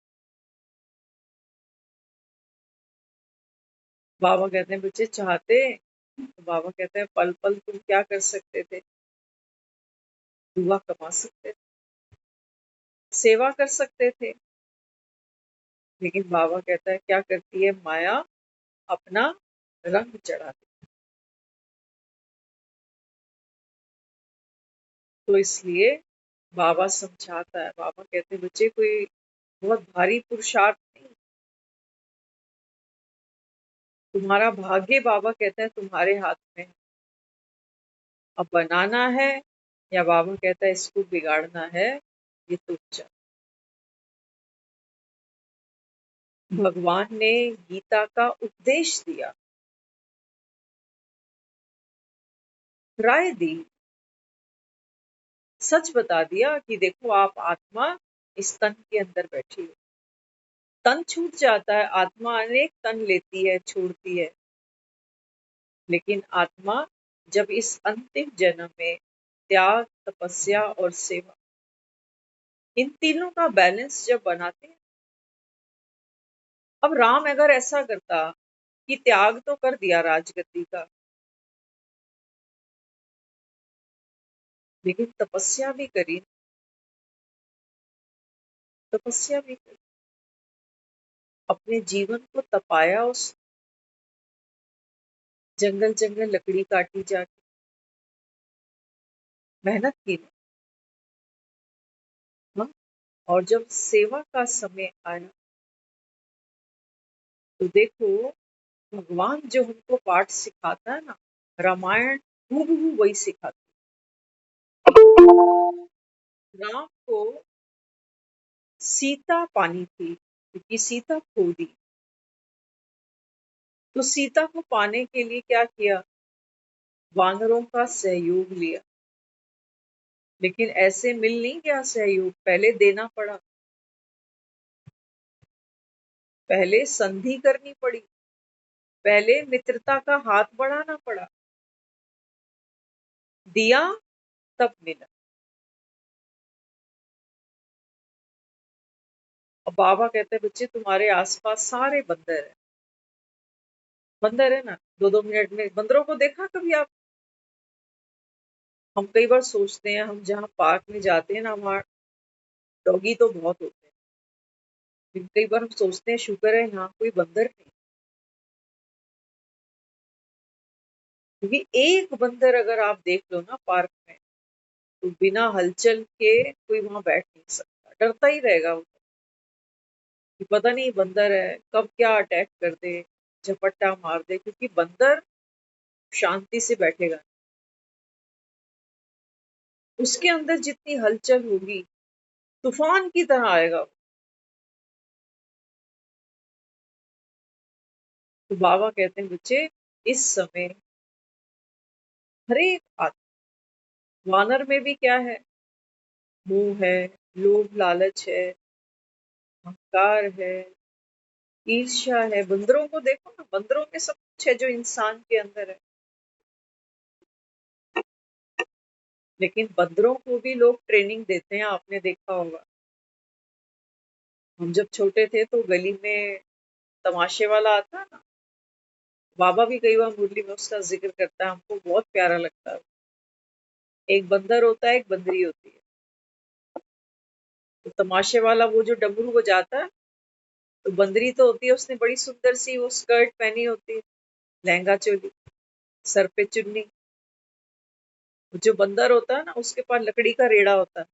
बाबा कहते हैं बच्चे चाहते, तो बाबा कहते हैं पल पल तुम क्या कर सकते थे, दुआ कमा सकते थे, सेवा कर सकते थे, लेकिन बाबा कहता है क्या करती है माया, अपना रंग चढ़ाती। तो इसलिए बाबा समझाता है, बाबा कहते हैं बच्चे कोई बहुत भारी पुरुषार्थ नहीं, तुम्हारा भाग्य बाबा कहते हैं तुम्हारे हाथ में है। अब बनाना है या बाबा कहता है इसको बिगाड़ना है, ये तुम चाहो। भगवान ने गीता का उपदेश दिया, राय दी, सच बता दिया कि देखो आप आत्मा इस तन के अंदर बैठी है, तन छूट जाता है, आत्मा अनेक तन लेती है, छोड़ती है, लेकिन आत्मा जब इस अंतिम जन्म में त्याग, तपस्या और सेवा, इन तीनों का बैलेंस जब बनाते हैं। अब राम अगर ऐसा करता कि त्याग तो कर दिया राजगद्दी का, लेकिन तपस्या भी करी, तपस्या भी करी, अपने जीवन को तपाया, उस जंगल जंगल लकड़ी काटी जाके, मेहनत की ना। हाँ? और जब सेवा का समय आया तो देखो, भगवान जो हमको पाठ सिखाता है ना, रामायण हूबहू वही सिखाता है। राम को सीता पानी थी क्योंकि सीता खो दी, तो सीता को पाने के लिए क्या किया, वानरों का सहयोग लिया। लेकिन ऐसे मिल नहीं गया सहयोग, पहले देना पड़ा, पहले संधि करनी पड़ी, पहले मित्रता का हाथ बढ़ाना पड़ा, दिया तब मिला। और बाबा कहते हैं बच्चे तुम्हारे आसपास सारे बंदर है, बंदर है ना, 2-2 मिनट में बंदरों को देखा कभी आप? हम कई बार सोचते हैं, हम जहाँ पार्क में जाते हैं ना, वहाँ डॉगी तो बहुत होते हैं, लेकिन कई बार हम सोचते हैं शुक्र है यहाँ कोई बंदर नहीं, क्योंकि एक बंदर अगर आप देख लो ना पार्क में, तो बिना हलचल के कोई वहां बैठ नहीं सकता, डरता ही रहेगा वो, कि पता नहीं बंदर है कब क्या अटैक कर दे, झपट्टा मार दे, क्योंकि बंदर शांति से बैठेगा, उसके अंदर जितनी हलचल होगी तूफान की तरह आएगा। तो बाबा कहते हैं बच्चे, इस समय हर एक वानर में भी क्या है, मोह है, लोभ लालच है, अहंकार है, ईर्ष्या है। बंदरों को देखो ना, बंदरों में सब कुछ है जो इंसान के अंदर है, लेकिन बंदरों को भी लोग ट्रेनिंग देते हैं, आपने देखा होगा। हम जब छोटे थे तो गली में तमाशे वाला आता ना, बाबा भी कई बार मुरली में उसका जिक्र करता है, हमको बहुत प्यारा लगता है। एक बंदर होता है, एक बंदरी होती है। तो तमाशे वाला वो जो डमरू बजाता है, तो बंदरी तो होती है, उसने बड़ी सुंदर सी वो स्कर्ट पहनी होती है, लहंगा चोली, सर पे चुन्नी। जो बंदर होता है ना, उसके पास लकड़ी का रेड़ा होता है,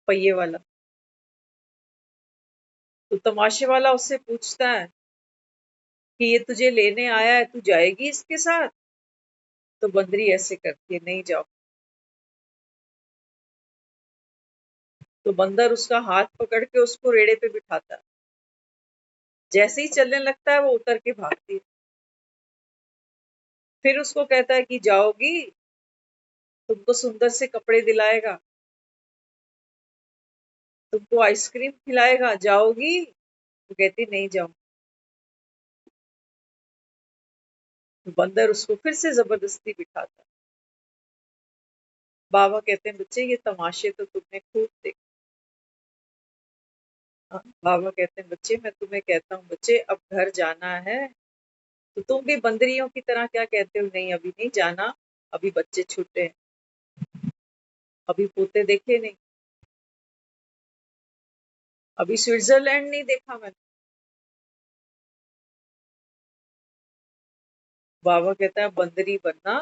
पहिए वाला। तो तमाशे वाला उससे पूछता है कि ये तुझे लेने आया है, तू जाएगी इसके साथ? तो बंदरी ऐसे करती है, नहीं जाओ। तो बंदर उसका हाथ पकड़ के उसको रेड़े पे बिठाता है, जैसे ही चलने लगता है वो उतर के भागती है। फिर उसको कहता है कि जाओगी, तुमको सुंदर से कपड़े दिलाएगा, तुमको आइसक्रीम खिलाएगा, जाओगी? तो कहती नहीं जाऊं। तो बंदर उसको फिर से जबरदस्ती बिठाता है। बाबा कहते हैं बच्चे ये तमाशे तो तुमने खूब देखे। हाँ, बाबा कहते हैं बच्चे, मैं तुम्हें कहता हूँ बच्चे, अब घर जाना है। तो तुम भी बंदरियों की तरह क्या कहते हो, नहीं अभी नहीं जाना, अभी बच्चे छोटे हैं, अभी पोते देखे नहीं, अभी स्विट्जरलैंड नहीं देखा मैंने। बाबा कहता है बंदरी बनना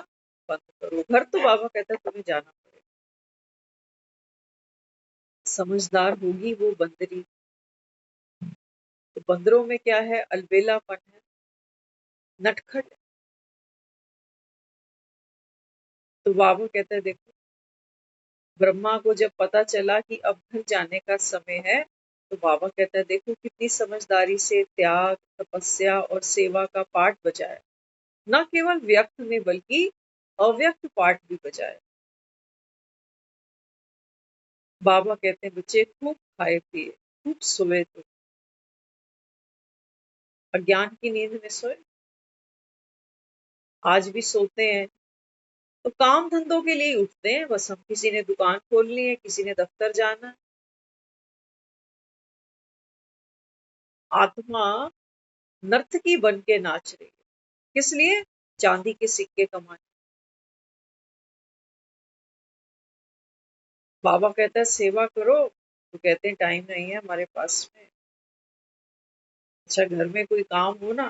बंद करो, घर तो बाबा कहता है तुम्हें जाना पड़ेगा। समझदार होगी वो बंदरी। तो बंदरों में क्या है, अलबेलापन है, नटखट है। तो बाबा कहता है देखो, ब्रह्मा को जब पता चला कि अब घर जाने का समय है, तो बाबा कहता है देखो कितनी समझदारी से त्याग, तपस्या और सेवा का पाठ बजाया, न केवल व्यक्त में बल्कि अव्यक्त पाठ भी बजाया। बाबा कहते हैं बच्चे खूब खाए पिए, खूब सोए, तो अज्ञान की नींद में सोए, आज भी सोते हैं। तो काम धंधों के लिए ही उठते हैं बस, हम किसी ने दुकान खोलनी है, किसी ने दफ्तर जाना है। आत्मा नर्तकी बन के नाच रही है, किस लिए? चांदी के सिक्के कमाने। बाबा कहता है सेवा करो, तो कहते हैं टाइम नहीं है हमारे पास में। अच्छा, घर में कोई काम हो ना,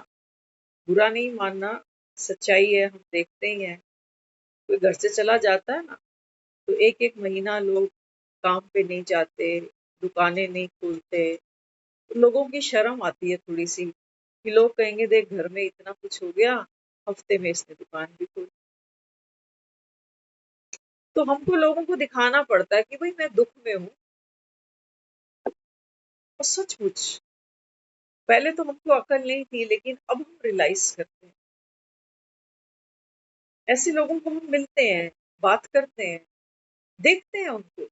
बुरा नहीं मानना, सच्चाई है, हम देखते ही हैं। कोई घर से चला जाता है ना, तो एक एक महीना लोग काम पे नहीं जाते, दुकानें नहीं खोलते, तो लोगों की शर्म आती है थोड़ी सी, कि लोग कहेंगे देख घर में इतना कुछ हो गया, हफ्ते में इसने दुकान भी खोली। तो हमको लोगों को दिखाना पड़ता है कि भाई मैं दुख में हूँ। और सचमुच पहले तो हमको अकल नहीं थी, लेकिन अब हम रियलाइज करते हैं। ऐसे लोगों को हम मिलते हैं, बात करते हैं, देखते हैं उनको।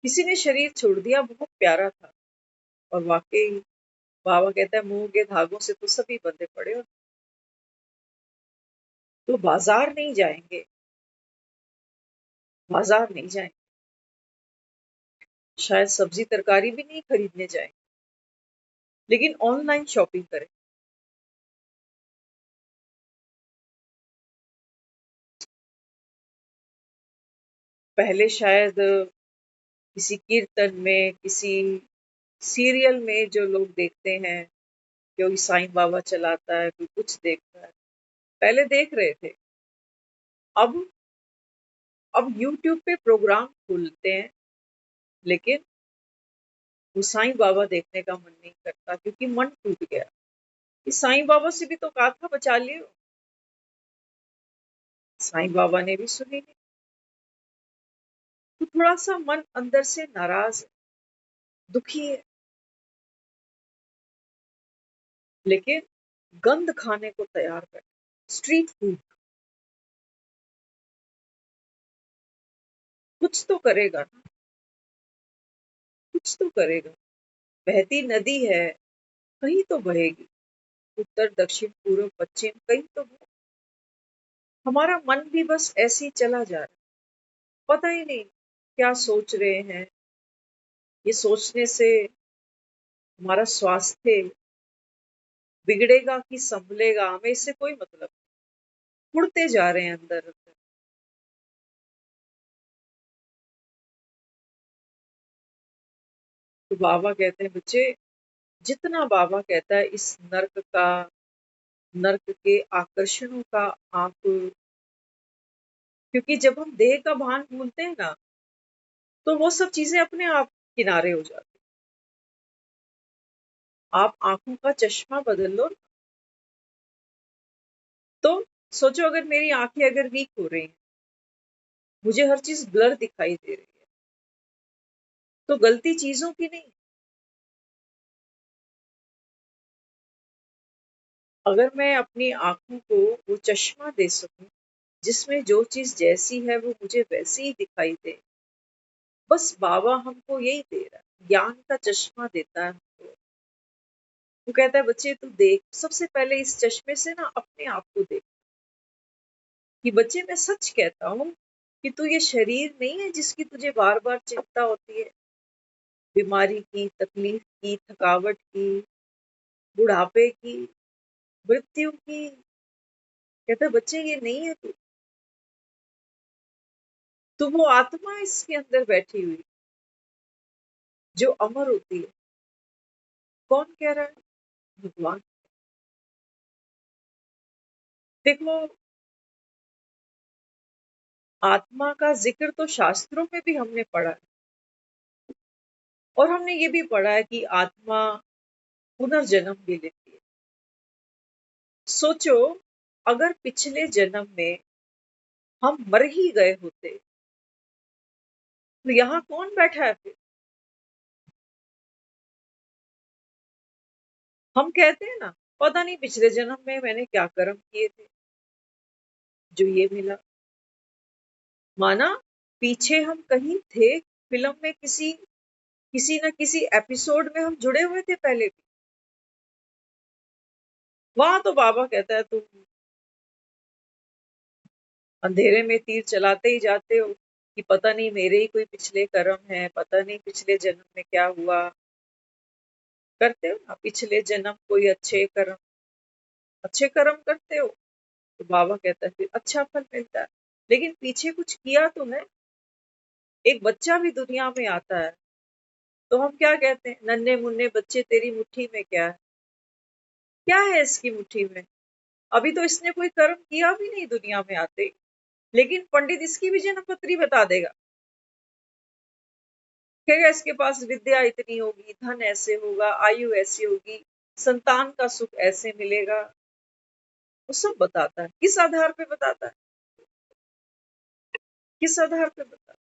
किसी ने शरीर छोड़ दिया, बहुत प्यारा था, और वाकई बाबा कहता है मुंह के धागों से तो सभी बंधे पड़े हो। तो बाजार नहीं जाएंगे, बाजार नहीं जाएंगे, शायद सब्जी तरकारी भी नहीं खरीदने जाएंगे, लेकिन ऑनलाइन शॉपिंग करें। पहले शायद किसी कीर्तन में, किसी सीरियल में जो लोग देखते हैं, कोई साईं बाबा चलाता है, कोई कुछ देखता है, पहले देख रहे थे। अब यूट्यूब पे प्रोग्राम खोलते हैं, लेकिन वो साईं बाबा देखने का मन नहीं करता, क्योंकि मन टूट गया कि साईं बाबा से भी तो कहा था बचा लियो, साईं बाबा ने भी सुनी नहीं। तो थोड़ा सा मन अंदर से नाराज है, दुखी है, लेकिन गंद खाने को तैयार कर। स्ट्रीट फूड कुछ तो करेगा ना, कुछ तो करेगा। बहती नदी है, कहीं तो बहेगी, उत्तर दक्षिण पूर्व पश्चिम कहीं तो बहे। हमारा मन भी बस ऐसे ही चला जा रहा है, पता ही नहीं क्या सोच रहे हैं। ये सोचने से हमारा स्वास्थ्य बिगड़ेगा कि संभलेगा, हमें इससे कोई मतलब नहीं। उड़ते जा रहे हैं अंदर अंदर। तो बाबा कहते हैं बच्चे, जितना बाबा कहता है इस नर्क के आकर्षणों का आप, क्योंकि जब हम देह का भान भूलते हैं ना, तो वो सब चीजें अपने आप किनारे हो जाती। आप आंखों का चश्मा बदल लो, तो सोचो अगर मेरी आंखें अगर वीक हो रही हैं, मुझे हर चीज ब्लर दिखाई दे रही है, तो गलती चीजों की नहीं। अगर मैं अपनी आंखों को वो चश्मा दे सकूं, जिसमें जो चीज जैसी है वो मुझे वैसी ही दिखाई दे, बस बाबा हमको यही दे रहा है, ज्ञान का चश्मा देता है हमको। वो कहता है बच्चे तू देख, सबसे पहले इस चश्मे से ना अपने आप को देख, कि बच्चे मैं सच कहता हूँ कि तू ये शरीर नहीं है जिसकी तुझे बार बार चिंता होती है, बीमारी की, तकलीफ की, थकावट की, बुढ़ापे की, मृत्यु की। कहता है बच्चे ये नहीं है तू वो आत्मा इसके अंदर बैठी हुई जो अमर होती है। कौन कह रहा है? भगवान। देखो, आत्मा का जिक्र तो शास्त्रों में भी हमने पढ़ा है, और हमने ये भी पढ़ा है कि आत्मा पुनर्जन्म भी लेती है। सोचो, अगर पिछले जन्म में हम मर ही गए होते, तो यहाँ कौन बैठा है फिर? हम कहते हैं ना, पता नहीं पिछले जन्म में मैंने क्या कर्म किए थे जो ये मिला। माना पीछे हम कहीं थे, फिल्म में किसी किसी न किसी एपिसोड में हम जुड़े हुए थे पहले भी। वहां तो बाबा कहता है तुम अंधेरे में तीर चलाते ही जाते हो, कि पता नहीं मेरे ही कोई पिछले कर्म है, पता नहीं पिछले जन्म में क्या हुआ। करते हो ना पिछले जन्म कोई अच्छे कर्म करते हो, तो बाबा कहता है फिर अच्छा फल मिलता है, लेकिन पीछे कुछ किया तो है। एक बच्चा भी दुनिया में आता है तो हम क्या कहते हैं, नन्हे मुन्ने बच्चे तेरी मुट्ठी में क्या है, क्या है इसकी मुट्ठी में, अभी तो इसने कोई कर्म किया भी नहीं दुनिया में आते, लेकिन पंडित इसकी भी जन्म पत्री बता देगा। कहेगा इसके पास विद्या इतनी होगी, धन ऐसे होगा, आयु ऐसी होगी, संतान का सुख ऐसे मिलेगा, वो सब बताता है। किस आधार पे बताता है, किस आधार पे बताता है?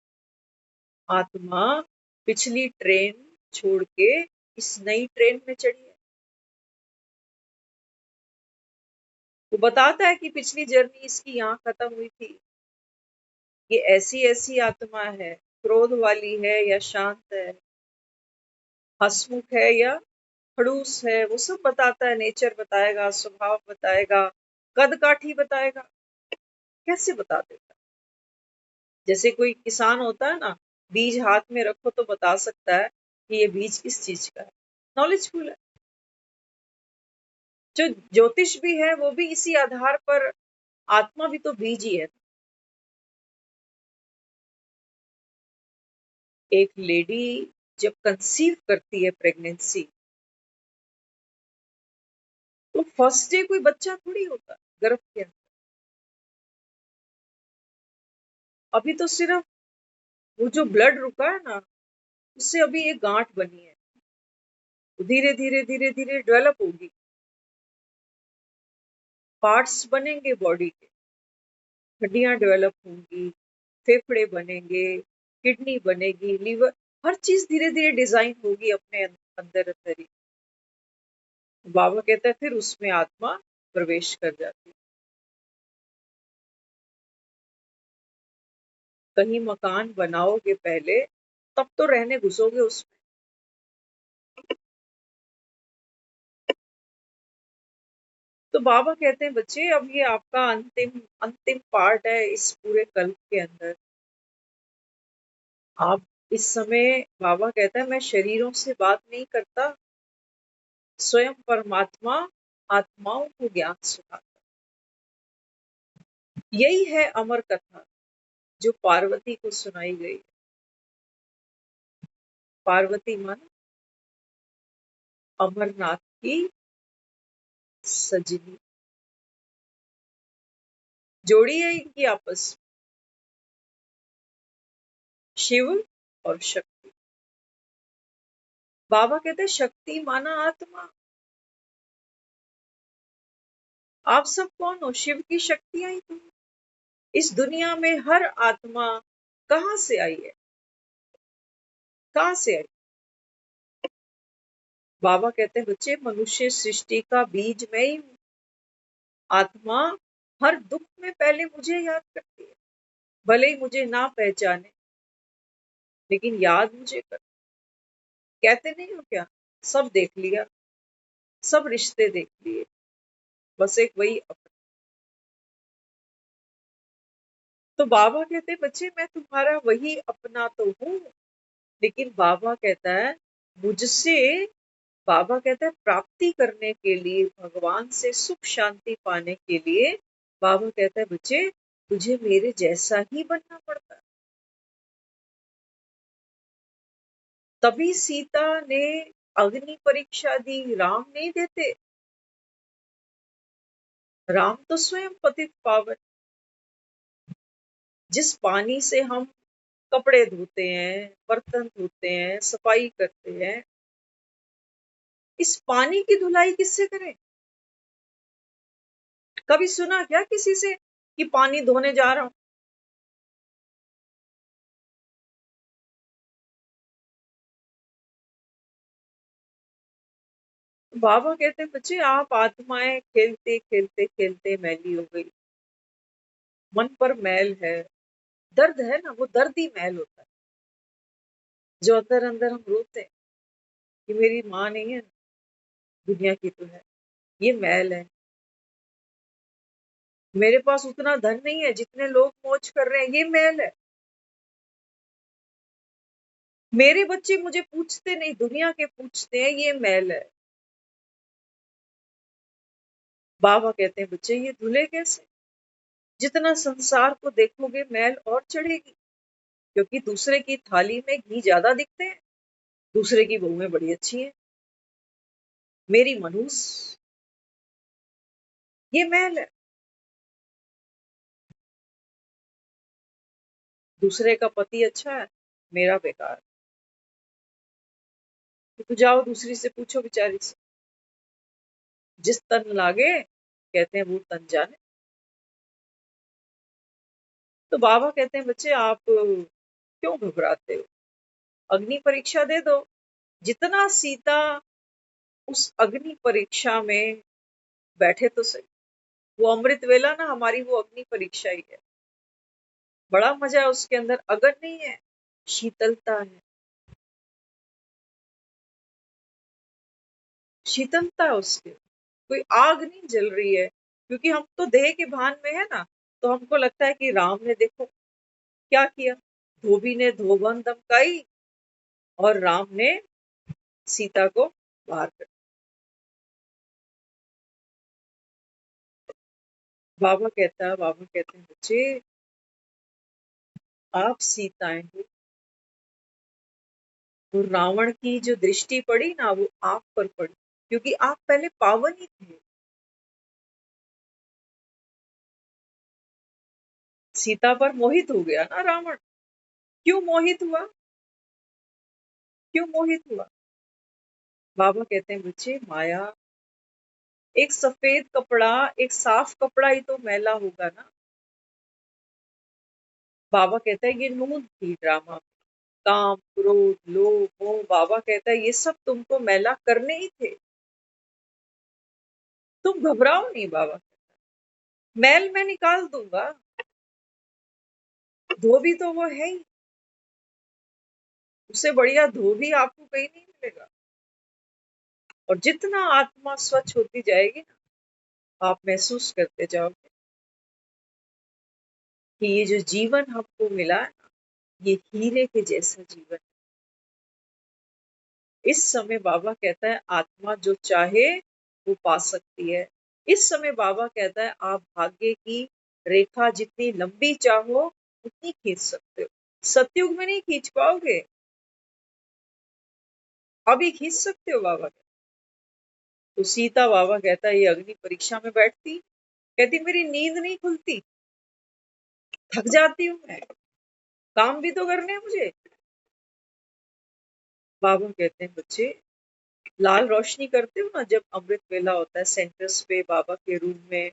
आत्मा पिछली ट्रेन छोड़ के इस नई ट्रेन में चढ़ी है। वो बताता है कि पिछली जर्नी इसकी यहाँ खत्म हुई थी, ये ऐसी ऐसी आत्मा है, क्रोध वाली है या शांत है, हंसमुख है या खड़ूस है, वो सब बताता है। नेचर बताएगा, स्वभाव बताएगा, कद काठी बताएगा। कैसे बता देता है? जैसे कोई किसान होता है ना, बीज हाथ में रखो तो बता सकता है कि ये बीज किस चीज का है, नॉलेजफुल है। जो ज्योतिष भी है वो भी इसी आधार पर, आत्मा भी तो बीज ही है। एक लेडी जब कंसीव करती है प्रेगनेंसी, तो फर्स्ट डे कोई बच्चा थोड़ी होता गर्भ के अंदर। अभी तो सिर्फ वो जो ब्लड रुका है ना, उससे अभी एक गांठ बनी है, धीरे धीरे धीरे धीरे डेवलप होगी, पार्ट्स बनेंगे बॉडी के, हड्डियां डेवलप होंगी, फेफड़े बनेंगे, किडनी बनेगी, लीवर, हर चीज धीरे धीरे डिजाइन होगी अपने अंदर अंदर ही। बाबा कहता है फिर उसमें आत्मा प्रवेश कर जाती है। कहीं मकान बनाओगे पहले, तब तो रहने घुसोगे उसमें। तो बाबा कहते हैं बच्चे अब ये आपका अंतिम अंतिम पार्ट है इस पूरे कल्प के अंदर। आप इस समय, बाबा कहता है मैं शरीरों से बात नहीं करता, स्वयं परमात्मा आत्माओं को ज्ञान सुनाता। यही है अमर कथा जो पार्वती को सुनाई गई। पार्वती मन अमरनाथ की सजनी, जोड़ी है इनकी आपस में, शिव और शक्ति। बाबा कहते हैं शक्ति माना आत्मा। आप सब कौन हो? शिव की शक्तियां ही तो। इस दुनिया में हर आत्मा कहां से आई है, कहां से आई? बाबा कहते हैं बच्चे मनुष्य सृष्टि का बीज मैं ही हूँ। आत्मा हर दुख में पहले मुझे याद करती है, भले ही मुझे ना पहचाने, लेकिन याद मुझे कर। कहते नहीं हो क्या, सब देख लिया, सब रिश्ते देख लिए, बस एक वही अपना। तो बाबा कहते हैं बच्चे मैं तुम्हारा वही अपना तो हूँ, लेकिन बाबा कहता है मुझसे, बाबा कहता है प्राप्ति करने के लिए, भगवान से सुख शांति पाने के लिए, बाबा कहता है बच्चे तुझे मेरे जैसा ही बनना पड़ता है। तभी सीता ने अग्नि परीक्षा दी, राम नहीं देते। राम तो स्वयं पतित पावन, जिस पानी से हम कपड़े धोते हैं, बर्तन धोते हैं, सफाई करते हैं, इस पानी की धुलाई किससे करें? कभी सुना क्या किसी से कि पानी धोने जा रहा हूं? बाबा कहते हैं बच्चे आप आत्माएं खेलते खेलते खेलते मैली हो गई, मन पर मैल है, दर्द है ना, वो दर्द ही मैल होता है। जो अंदर अंदर हम रोते हैं कि मेरी माँ नहीं है, दुनिया की तो है, ये मैल है। मेरे पास उतना धन नहीं है जितने लोग मौज कर रहे हैं, ये मैल है। मेरे बच्चे मुझे पूछते नहीं, दुनिया के पूछते हैं, ये मैल है। बाबा कहते हैं बच्चे ये धुले कैसे? जितना संसार को देखोगे मैल और चढ़ेगी। क्योंकि दूसरे की थाली में घी ज्यादा दिखते हैं, दूसरे की बहुएं बड़ी अच्छी हैं। मेरी मनहूस ये महल है, दूसरे का पति अच्छा है, मेरा बेकार। तो जाओ दूसरी से पूछो बेचारी से, जिस तन लागे कहते हैं वो तन जाने। तो बाबा कहते हैं बच्चे आप क्यों घबराते हो, अग्नि परीक्षा दे दो। जितना सीता उस अग्नि परीक्षा में बैठे तो सही, वो अमृत वेला ना हमारी वो अग्नि परीक्षा ही है। बड़ा मजा है उसके अंदर, अगर नहीं है, शीतलता है, शीतलता है उसके, कोई आग नहीं जल रही है। क्योंकि हम तो देह के भान में है ना, तो हमको लगता है कि राम ने देखो क्या किया, धोबी ने धोबन दमकाई और राम ने सीता को बाहर कर। बाबा कहते हैं बच्चे आप सीताएं हो, तो रावण की जो दृष्टि पड़ी ना वो आप पर पड़ी, क्योंकि आप पहले पावन ही थे। सीता पर मोहित हो गया ना रावण। क्यों मोहित हुआ, क्यों मोहित हुआ? बाबा कहते हैं बच्चे माया, एक सफेद कपड़ा, एक साफ कपड़ा ही तो मैला होगा ना। बाबा कहता है ये नून थी ड्रामा, काम क्रोध लोभ मोह, बाबा कहता है ये सब तुमको मैला करने ही थे, तुम घबराओ नहीं। बाबा मैल मैं निकाल दूंगा, धोबी तो वो है ही, उससे बढ़िया धोबी आपको कहीं नहीं मिलेगा। और जितना आत्मा स्वच्छ होती जाएगी ना, आप महसूस करते जाओगे कि ये जो जीवन हमको मिला है ना, ये हीरे के जैसा जीवन है। इस समय बाबा कहता है आत्मा जो चाहे वो पा सकती है। इस समय बाबा कहता है आप भाग्य की रेखा जितनी लंबी चाहो उतनी खींच सकते हो, सतयुग में नहीं खींच पाओगे, अभी खींच सकते हो बाबा। तो सीता, बाबा कहता है ये अग्नि परीक्षा में बैठती, कहती मेरी नींद नहीं खुलती, थक जाती हूँ मैं, काम भी तो करने हैं मुझे। बाबा कहते हैं बच्चे लाल रोशनी करते हो ना, जब अमृत वेला होता है सेंटर्स पे बाबा के रूम में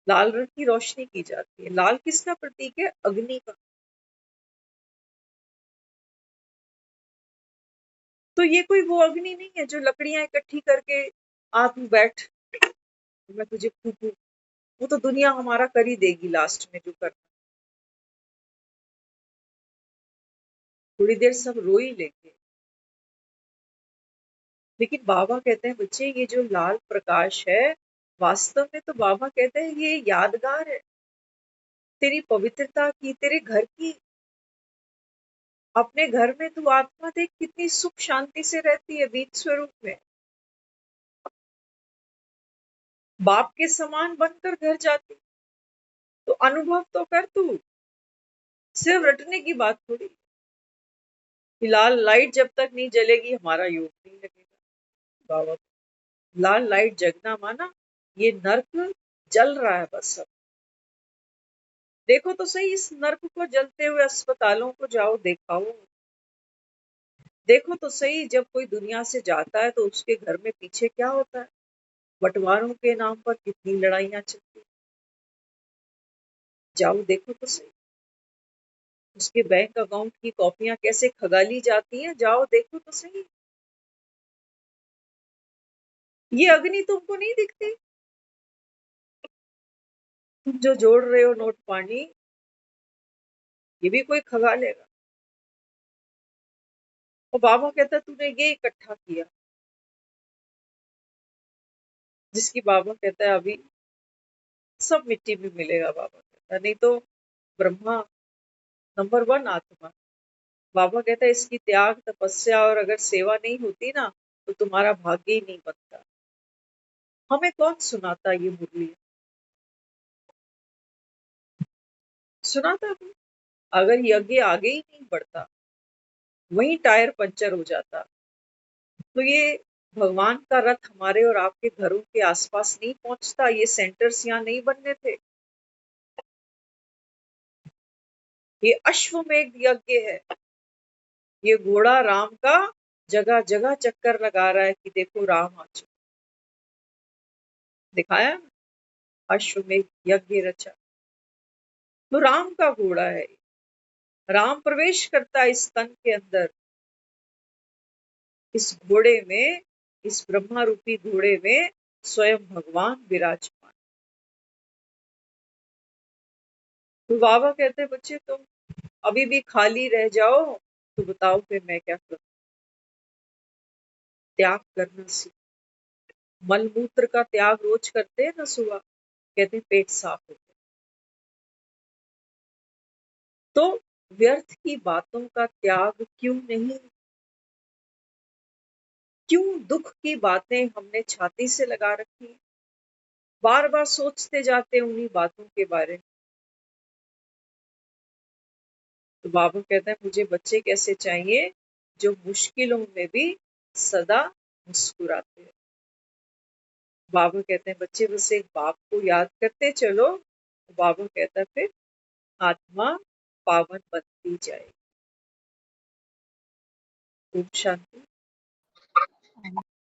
लाल रंग की रोशनी की जाती है। लाल किसका प्रतीक है, अग्नि का। तो ये कोई वो अग्नि नहीं है जो लकड़ियां इकट्ठी करके आ तू बैठ मैं तुझे फूकू, वो तो दुनिया हमारा कर ही देगी लास्ट में जो करना, थोड़ी देर सब रो ही लेंगे। लेकिन बाबा कहते हैं बच्चे ये जो लाल प्रकाश है, वास्तव में तो बाबा कहते हैं ये यादगार है तेरी पवित्रता की, तेरे घर की। अपने घर में तू आत्मा देख कितनी सुख शांति से रहती है बीज स्वरूप में, बाप के समान बनकर घर जाती। तो अनुभव तो कर तू, सिर्फ रटने की बात थोड़ी। फिलहाल लाइट जब तक नहीं जलेगी हमारा योग नहीं लगेगा। बाबा लाल लाइट जगना माना ये नर्क जल रहा है बस सब। देखो तो सही इस नर्क को, जलते हुए अस्पतालों को जाओ दिखाओ। देखो तो सही जब कोई दुनिया से जाता है तो उसके घर में पीछे क्या होता है, बंटवारों के नाम पर कितनी लड़ाइयां चलती हैं। जाओ देखो तो सही उसके बैंक अकाउंट की कॉपियां कैसे खगाली जाती हैं, जाओ देखो तो सही। ये अग्नि तुमको नहीं दिखती, तुम जो जोड़ रहे हो नोट पानी, ये भी कोई खगा लेगा। और बाबा कहता है तूने ये इकट्ठा किया, जिसकी बाबा कहता है अभी सब मिट्टी में मिलेगा। बाबा कहता है नहीं तो ब्रह्मा नंबर वन आत्मा। बाबा कहता है इसकी त्याग तपस्या और अगर सेवा नहीं होती ना तो तुम्हारा भाग्य ही नहीं बनता। हमें कौन सुनाता ये मुरली, सुनाता है? अगर यज्ञ आगे ही नहीं बढ़ता, वहीं टायर पंचर हो जाता, तो ये भगवान का रथ हमारे और आपके घरों के आसपास नहीं पहुंचता, ये सेंटर्स यहाँ नहीं बनने थे। ये अश्वमेध यज्ञ है। ये घोड़ा राम का जगह जगह चक्कर लगा रहा है कि देखो राम आ चुके। दिखाया ना? अश्वमेध यज्ञ रचा। तो राम का घोड़ा है। राम प्रवेश करता है इस तन के अंदर, इस घोड़े में, इस ब्रह्मा रूपी घोड़े में स्वयं भगवान विराजमान। तो बाबा कहते हैं बच्चे तुम अभी भी खाली रह जाओ तो बताओ फिर मैं क्या करूं। त्याग करना सीखो। मलमूत्र का त्याग रोज करते हैं ना सुबह, कहते हैं पेट साफ हो गया। तो व्यर्थ की बातों का त्याग क्यों नहीं? क्यों दुख की बातें हमने छाती से लगा रखी हैं? बार बार सोचते जाते हैं उन्हीं बातों के बारे में। तो बाबा कहता है मुझे बच्चे कैसे चाहिए जो मुश्किलों में भी सदा मुस्कुराते हैं। बाबा कहते हैं बच्चे बस एक बाप को याद करते चलो। तो बाबा कहता है फिर आत्मा पावन बनती जाए। ओम शांति।